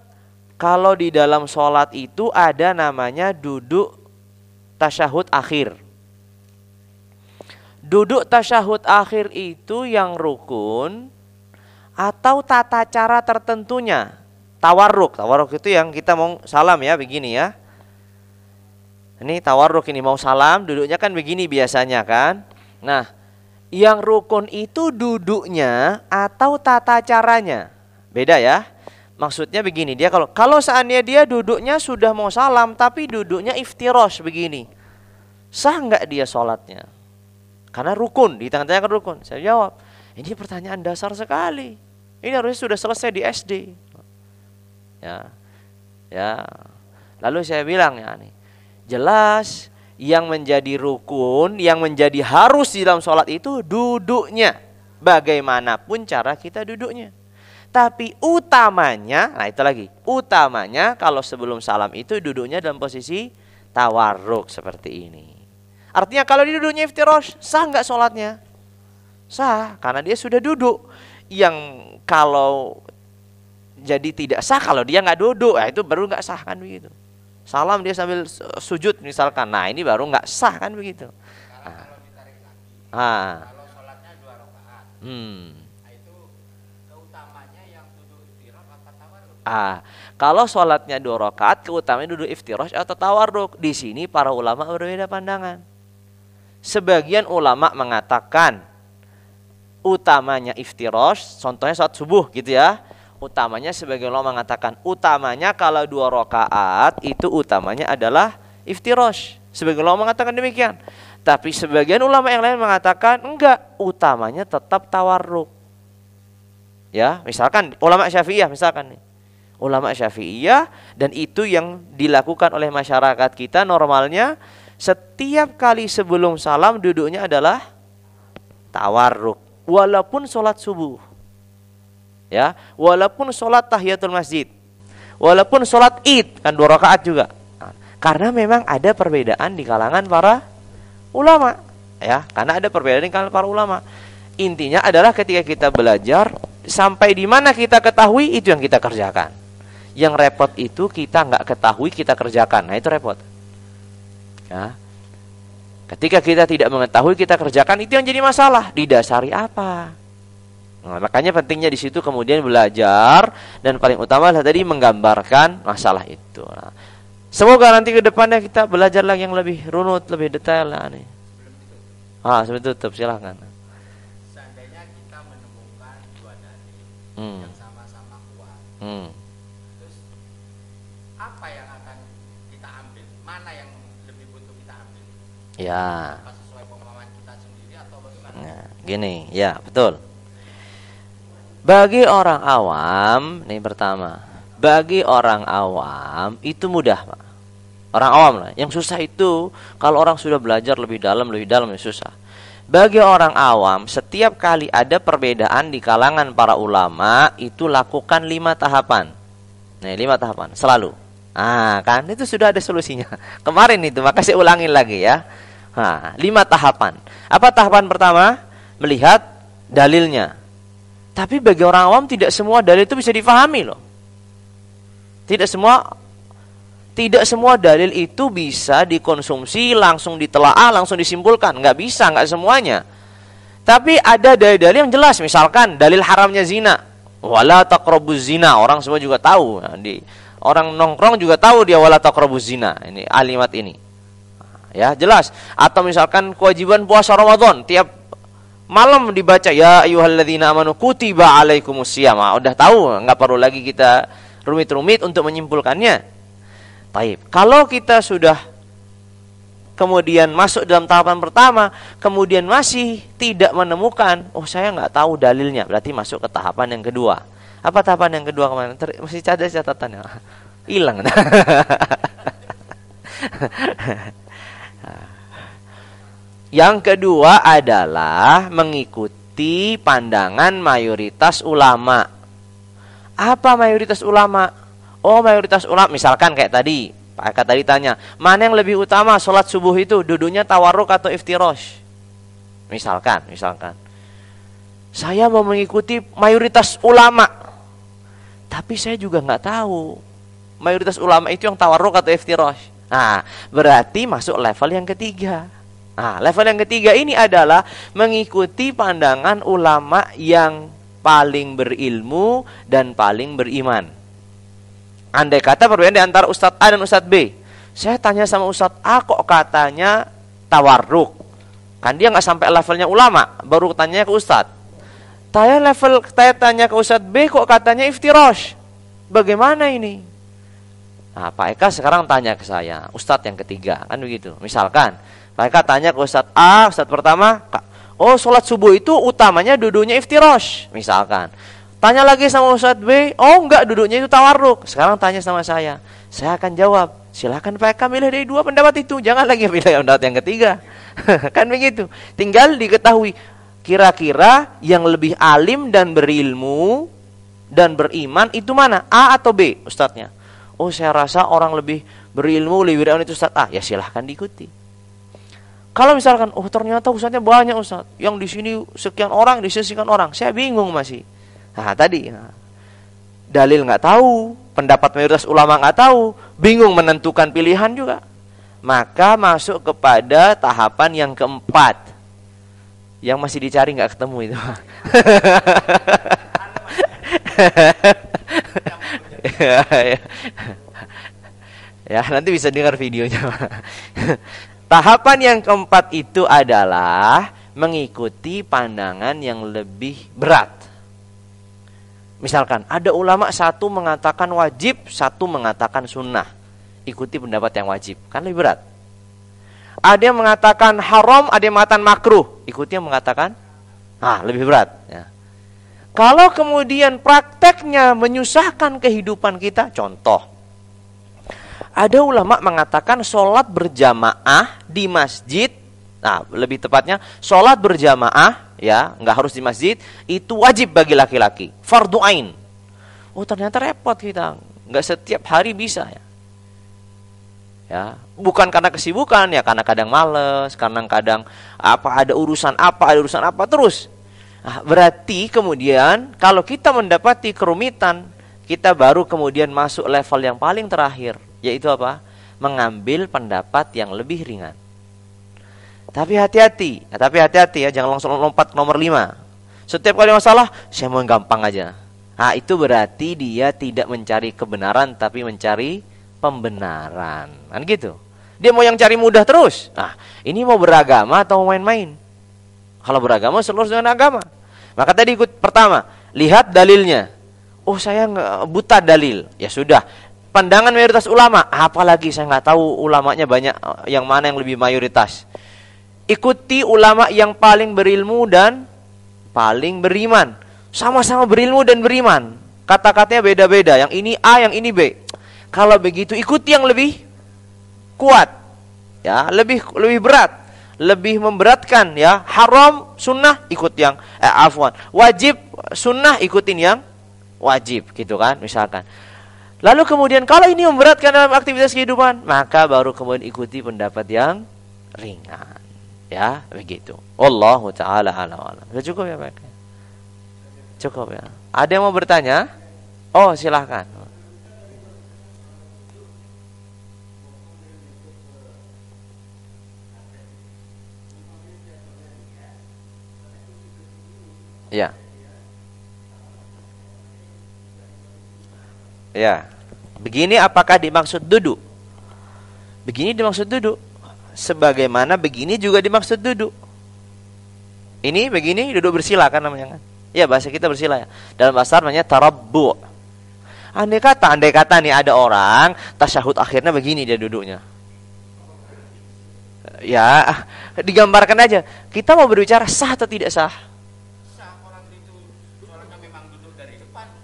kalau di dalam sholat itu ada namanya duduk tasyahud akhir. Duduk tasyahud akhir itu yang rukun atau tata cara tertentunya? Tawarruk itu yang kita mau salam ya, begini ya. Ini tawarruk, ini mau salam, duduknya kan begini biasanya kan. Nah, yang rukun itu duduknya atau tata caranya? Beda ya. Maksudnya begini, dia kalau seandainya dia duduknya sudah mau salam tapi duduknya iftirosh begini, sah nggak dia sholatnya? Karena rukun, di tengah-tengah rukun. Saya jawab, Ini pertanyaan dasar sekali. Ini harusnya sudah selesai di SD. Ya. Ya. Lalu saya bilang ya nih, jelas yang menjadi rukun, yang menjadi harus di dalam sholat itu duduknya. Bagaimanapun cara kita duduknya. Tapi utamanya, nah itu lagi, utamanya kalau sebelum salam itu duduknya dalam posisi tawarruk seperti ini. Artinya kalau dia duduknya iftirash, sah nggak sholatnya? Sah, karena dia sudah duduk. Yang kalau jadi tidak sah kalau dia nggak duduk, itu baru nggak sah kan begitu. Salam dia sambil sujud misalkan, nah ini baru nggak sah kan begitu. Kalau ditarik lagi, Ah. kalau sholatnya 2 rakaat, nah itu keutamanya yang duduk iftirash atau tawarruk? Kalau sholatnya 2 rakaat, keutamanya duduk iftirash atau tawarruk. Di sini para ulama berbeda pandangan. Sebagian ulama mengatakan utamanya iftirash, contohnya sholat subuh gitu ya. Utamanya sebagian ulama mengatakan utamanya kalau 2 rakaat itu utamanya adalah iftirash. Sebagian ulama mengatakan demikian. Tapi sebagian ulama yang lain mengatakan enggak, utamanya tetap tawarruk. Ya, misalkan ulama Syafi'iyah misalkan nih. Ulama Syafi'iyah, dan itu yang dilakukan oleh masyarakat kita normalnya, setiap kali sebelum salam duduknya adalah tawarruk. Walaupun sholat subuh, ya, walaupun sholat tahiyatul masjid, walaupun sholat id, kan 2 rakaat juga. Karena memang ada perbedaan di kalangan para ulama, ya, karena ada perbedaan di kalangan para ulama. Intinya adalah ketika kita belajar, sampai di mana kita ketahui itu yang kita kerjakan. Yang repot itu kita nggak ketahui kita kerjakan, nah itu repot. Ya. Ketika kita tidak mengetahui kita kerjakan, itu yang jadi masalah. Didasari apa? Nah, makanya pentingnya di situ kemudian belajar, dan paling utama adalah tadi menggambarkan masalah itu. Nah, semoga nanti ke depannya kita belajar lagi yang lebih runut, lebih detail lah nih. Sebelum tutup silahkan. Seandainya kita menemukan 2 dalil yang sama-sama kuat, terus apa yang akan kita ambil? Mana yang lebih butuh kita ambil? Ya. Apa sesuai pemahaman kita sendiri atau bagaimana? Nah, gini, ya betul. Bagi orang awam, nih pertama, bagi orang awam itu mudah, Pak. Orang awam lah. Yang susah itu kalau orang sudah belajar lebih dalam ya susah. Bagi orang awam, setiap kali ada perbedaan di kalangan para ulama, itu lakukan 5 tahapan. Nih, 5 tahapan selalu. Kan itu sudah ada solusinya. Kemarin itu, maka saya ulangin lagi ya. 5 tahapan. Apa tahapan pertama? Melihat dalilnya. Tapi bagi orang awam tidak semua dalil itu bisa difahami loh. Tidak semua dalil itu bisa dikonsumsi, langsung ditelaah, langsung disimpulkan. Nggak bisa, nggak semuanya. Tapi ada dalil-dalil yang jelas. Misalkan dalil haramnya zina. Wala taqrabuz zina. Orang semua juga tahu. Orang nongkrong juga tahu dia wala taqrabuz zina. Ini kalimat ini. Ya, jelas. Atau misalkan kewajiban puasa Ramadan, tiap malam dibaca ya ayyuhalladzina amanu kutiba alaikumusiyam. Udah tahu, enggak perlu lagi kita rumit-rumit untuk menyimpulkannya. Baik. Kalau kita sudah kemudian masuk dalam tahapan pertama, kemudian masih tidak menemukan, saya enggak tahu dalilnya, berarti masuk ke tahapan yang kedua. Apa tahapan yang kedua kemarin? Masih ada catatannya. Hilang. Yang kedua adalah mengikuti pandangan mayoritas ulama. Apa mayoritas ulama? Mayoritas ulama misalkan kayak tadi, Pak Eka tadi tanya, mana yang lebih utama sholat subuh itu, duduknya tawarruk atau iftirash? Misalkan. Saya mau mengikuti mayoritas ulama, tapi saya juga nggak tahu mayoritas ulama itu yang tawarruk atau iftirash. Berarti masuk level yang ketiga. Level yang ketiga ini adalah mengikuti pandangan ulama yang paling berilmu dan paling beriman. Andai kata perbedaan di antara Ustadz A dan Ustadz B. Saya tanya sama Ustadz A kok katanya tawarruk. Kan dia nggak sampai levelnya ulama, baru tanya ke Ustadz. Saya tanya ke Ustadz B kok katanya iftirash. Bagaimana ini? Pak Eka sekarang tanya ke saya, Ustadz yang ketiga, kan begitu. Misalkan Pak Eka tanya ke Ustadz A, Ustadz pertama, Oh, sholat subuh itu utamanya duduknya iftirash, misalkan. Tanya lagi sama Ustadz B, oh enggak, duduknya itu tawarruk. Sekarang tanya sama saya akan jawab, silakan PK milih dari dua pendapat itu, jangan lagi pilih pendapat yang ketiga. Kan begitu. Tinggal diketahui kira-kira yang lebih alim dan berilmu dan beriman itu mana? A atau B ustadznya? Oh, saya rasa orang lebih berilmu, lebih beriman itu ustadz A. Ya silahkan diikuti. Kalau misalkan, oh ternyata ustadznya banyak ustadz, yang di sini sekian orang, di sini sekian orang, saya bingung masih. Nah tadi, dalil nggak tahu, pendapat mayoritas ulama nggak tahu, bingung menentukan pilihan juga. Maka masuk kepada tahapan yang keempat, yang masih dicari nggak ketemu itu. Ya nanti bisa dengar videonya. Tahapan yang keempat itu adalah mengikuti pandangan yang lebih berat. Misalkan ada ulama satu mengatakan wajib, satu mengatakan sunnah. Ikuti pendapat yang wajib, kan lebih berat. Ada yang mengatakan haram, ada yang mengatakan makruh. Ikuti yang mengatakan lebih berat ya. Kalau kemudian prakteknya menyusahkan kehidupan kita, contoh, ada ulama mengatakan sholat berjamaah di masjid, lebih tepatnya sholat berjamaah, ya, nggak harus di masjid, itu wajib bagi laki-laki, fardu ain. Oh ternyata repot kita, nggak setiap hari bisa ya. Ya, bukan karena kesibukan ya, karena kadang males, karena kadang ada urusan apa terus. Berarti kemudian kalau kita mendapati kerumitan, kita baru kemudian masuk level yang paling terakhir, yaitu apa? Mengambil pendapat yang lebih ringan. Tapi hati-hati ya, jangan langsung lompat ke nomor 5. Setiap kali masalah, saya mau yang gampang aja. Itu berarti dia tidak mencari kebenaran, tapi mencari pembenaran. Kan gitu. Dia mau yang cari mudah terus. Ini mau beragama atau main-main? Kalau beragama, selurus dengan agama. Maka tadi ikut pertama, lihat dalilnya. Oh saya buta dalil. Ya sudah, pandangan mayoritas ulama. Apalagi saya nggak tahu ulamanya banyak, yang mana yang lebih mayoritas. Ikuti ulama yang paling berilmu dan paling beriman. Sama-sama berilmu dan beriman. Kata-katanya beda-beda. Yang ini A, yang ini B. Kalau begitu ikuti yang lebih kuat, ya, lebih berat, lebih memberatkan, ya. Haram sunnah ikut yang wajib sunnah ikutin yang wajib, gitu kan, misalkan. Lalu kemudian kalau ini memberatkan dalam aktivitas kehidupan, maka baru kemudian ikuti pendapat yang ringan, ya, begitu. Wallahu taala a'lam. Sudah cukup ya Pak? Cukup ya. Ada yang mau bertanya? Oh silahkan. Ya. Ya. Begini apakah dimaksud duduk? Begini dimaksud duduk. Sebagaimana begini juga dimaksud duduk. Ini begini duduk bersila kan namanya kan? Ya bahasa kita bersila ya. Dalam bahasa namanya tarabbu. Andai kata nih ada orang tasyahud akhirnya begini dia duduknya. Ya, digambarkan aja. Kita mau berbicara sah atau tidak sah?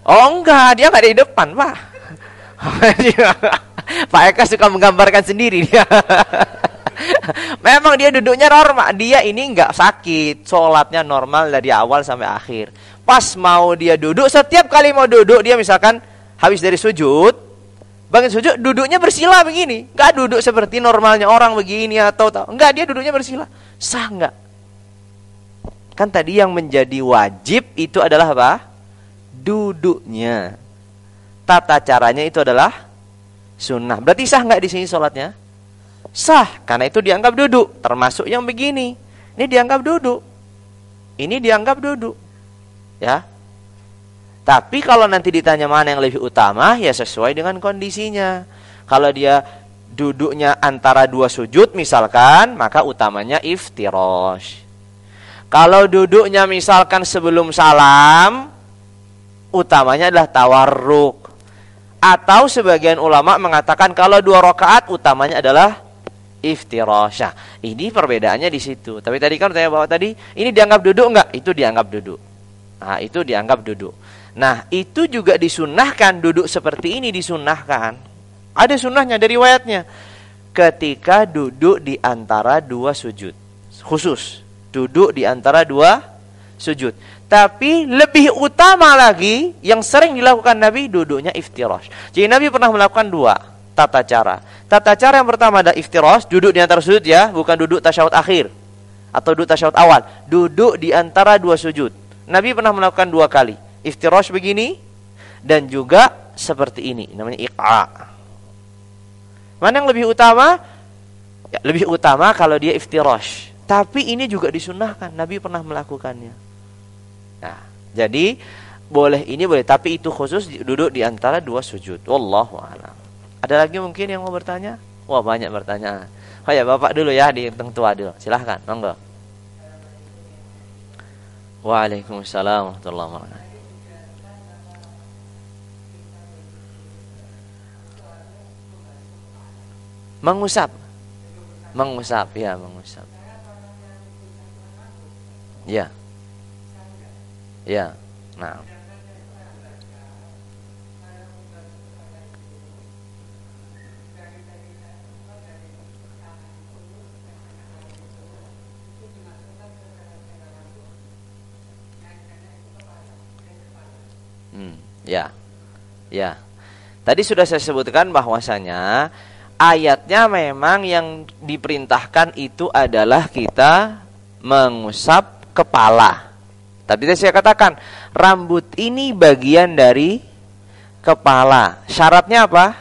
Oh enggak, dia enggak di depan, Pak. Pak Eka suka menggambarkan sendiri dia. Memang dia duduknya normal, dia ini enggak sakit, sholatnya normal dari awal sampai akhir. Pas mau dia duduk, setiap kali mau duduk dia misalkan habis dari sujud, bangun sujud, duduknya bersila begini, enggak duduk seperti normalnya orang begini atau enggak, dia duduknya bersila. Sah enggak? Kan tadi yang menjadi wajib itu adalah apa? Duduknya. Tata caranya itu adalah sunnah. Berarti sah nggak di sini sholatnya? Sah, karena itu dianggap duduk. Termasuk yang begini, ini dianggap duduk. Ini dianggap duduk, ya. Tapi kalau nanti ditanya mana yang lebih utama, ya sesuai dengan kondisinya. Kalau dia duduknya antara dua sujud misalkan, maka utamanya iftirash. Kalau duduknya misalkan sebelum salam, utamanya adalah tawarruk. Atau sebagian ulama mengatakan kalau 2 rakaat utamanya adalah iftirasha. Ini perbedaannya di situ. Tapi tadi kan saya bawa tadi, ini dianggap duduk enggak? Itu dianggap duduk. Nah, itu dianggap duduk. Nah, itu juga disunnahkan, duduk seperti ini disunnahkan. Ada sunnahnya dari riwayatnya. Ketika duduk di antara dua sujud. Khusus, duduk di antara dua sujud. Tapi lebih utama lagi, yang sering dilakukan Nabi, duduknya iftirash. Jadi Nabi pernah melakukan dua tata cara. Tata cara yang pertama ada iftirash, duduk di antara sujud ya, bukan duduk tasyahud akhir. Atau duduk tasyahud awal. Duduk di antara dua sujud. Nabi pernah melakukan dua kali. Iftirash begini dan juga seperti ini, namanya iqa. Mana yang lebih utama? Ya, lebih utama kalau dia iftirash. Tapi ini juga disunnahkan, Nabi pernah melakukannya. Nah, jadi boleh ini boleh, tapi itu khusus duduk di antara dua sujud. Wallahu a'lam. Ada lagi mungkin yang mau bertanya? Wah, banyak bertanya. Oh ya, Bapak dulu ya, di teng tua dulu. Silahkan, monggo. Waalaikumsalam warahmatullahi wabarakatuh. Mengusap. Mengusap, ya, mengusap. Ya. Ya. Nah. Ya. Ya. Tadi sudah saya sebutkan bahwasanya ayatnya memang yang diperintahkan itu adalah kita mengusap kepala. Tapi tadi saya katakan rambut ini bagian dari kepala. Syaratnya apa?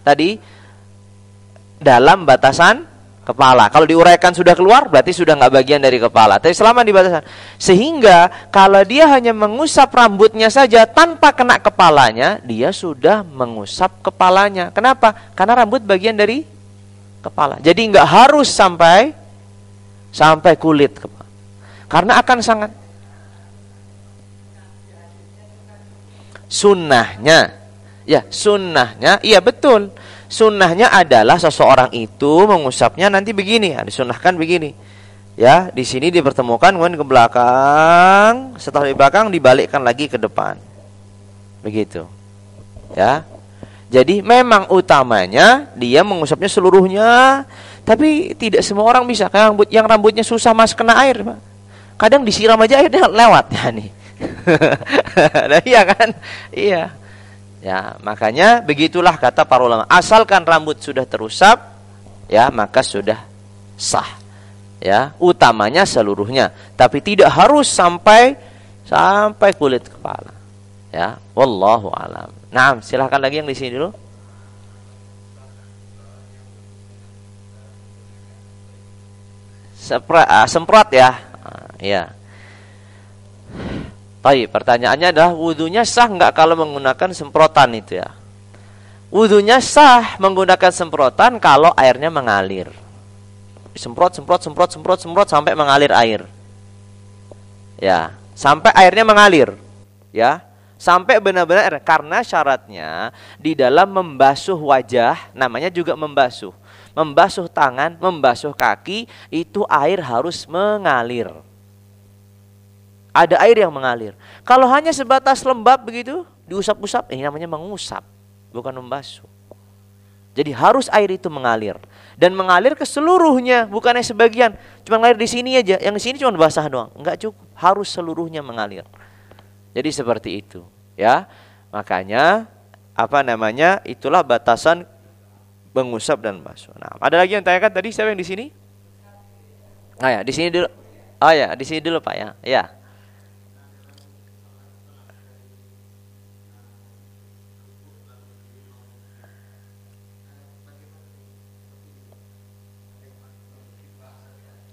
Tadi dalam batasan kepala. Kalau diuraikan sudah keluar, berarti sudah nggak bagian dari kepala. Tapi selama di batasan. Sehingga kalau dia hanya mengusap rambutnya saja tanpa kena kepalanya, dia sudah mengusap kepalanya. Kenapa? Karena rambut bagian dari kepala. Jadi nggak harus sampai kulit kepala. Karena akan sangat sunnahnya. Ya, sunnahnya, iya betul. Sunnahnya adalah seseorang itu mengusapnya nanti begini, ya, disunnahkan begini. Ya, di sini dipertemukan kemudian ke belakang, setelah di belakang dibalikkan lagi ke depan. Begitu. Ya. Jadi memang utamanya dia mengusapnya seluruhnya, tapi tidak semua orang bisa. Kayak yang rambutnya susah masuk kena air, Pak. Kadang disiram aja airnya lewat ya nih. Nah, iya kan? Iya. Ya, makanya begitulah kata para ulama. Asalkan rambut sudah terusap, ya, maka sudah sah. Ya, utamanya seluruhnya, tapi tidak harus sampai kulit kepala. Ya, wallahu alam. Nah, silahkan lagi yang di sini dulu. Semprot ya. Ya. Baik, pertanyaannya adalah wudunya sah nggak kalau menggunakan semprotan itu ya? Wudunya sah menggunakan semprotan kalau airnya mengalir. Semprot sampai mengalir air. Ya, sampai airnya mengalir. Ya, sampai benar-benar air. Karena syaratnya di dalam membasuh wajah, namanya juga membasuh. Membasuh tangan, membasuh kaki, itu air harus mengalir. Ada air yang mengalir. Kalau hanya sebatas lembab begitu, diusap-usap, ini namanya mengusap, bukan membasuh. Jadi harus air itu mengalir. Dan mengalir ke seluruhnya, bukannya sebagian. Cuma ngalir di sini aja, yang di sini cuma basah doang. Enggak cukup, harus seluruhnya mengalir. Jadi seperti itu. Ya, makanya, itulah batasan mengusap dan membasuh. Nah, ada lagi yang tanyakan tadi, siapa yang di sini? Ah ya, di sini dulu. Oh ya, di sini dulu Pak ya. Ya.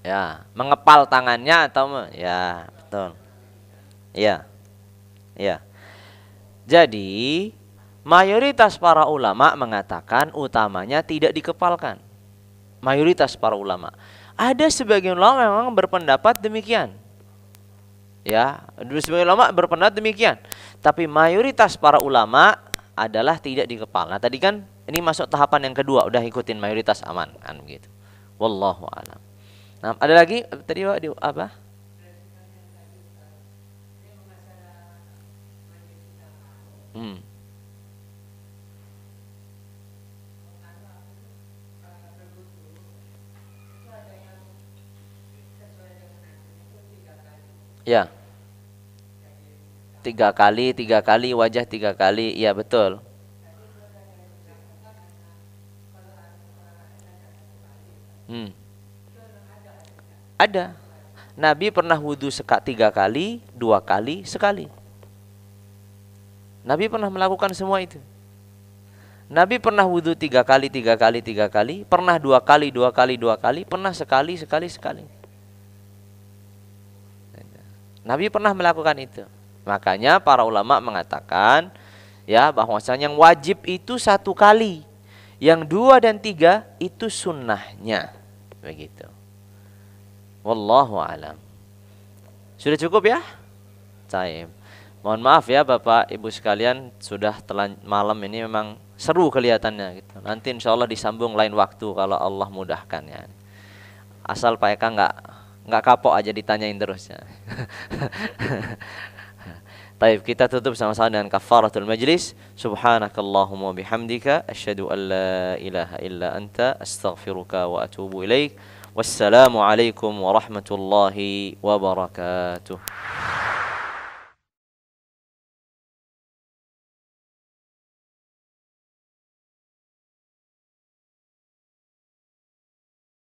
Ya, mengepal tangannya atau ya, betul. Ya. Ya. Jadi, mayoritas para ulama mengatakan utamanya tidak dikepalkan. Mayoritas para ulama. Ada sebagian ulama memang berpendapat demikian. Ya, sebagian ulama berpendapat demikian. Tapi mayoritas para ulama adalah tidak dikepal. Nah, tadi kan ini masuk tahapan yang kedua, udah ikutin mayoritas aman kan begitu. Wallahu a'lam. Nah, ada lagi tadi Pak, apa? Hmm. Ya. 3 kali wajah 3 kali, iya betul. Hmm. Ada. Nabi pernah wudhu 3 kali, 2 kali, sekali. Nabi pernah melakukan semua itu. Nabi pernah wudhu 3 kali, 3 kali, 3 kali, pernah 2 kali, 2 kali, 2 kali, pernah sekali, sekali, sekali. Nabi pernah melakukan itu. Makanya para ulama mengatakan ya bahwasanya yang wajib itu 1 kali, yang 2 dan 3 itu sunnahnya, begitu. Wallahu alam. Sudah cukup ya? Baik. Mohon maaf ya Bapak Ibu sekalian, sudah malam ini memang seru kelihatannya gitu. Nanti insya Allah disambung lain waktu kalau Allah mudahkan ya. Asal Pak Eka nggak kapok aja ditanyain terus ya. Baik, kita tutup sama-sama dengan kafaratul majlis. Subhanakallahumma bihamdika asyhadu an la ilaha illa anta astaghfiruka wa atubu ilaik. Wassalamu alaikum warahmatullahi wabarakatuh.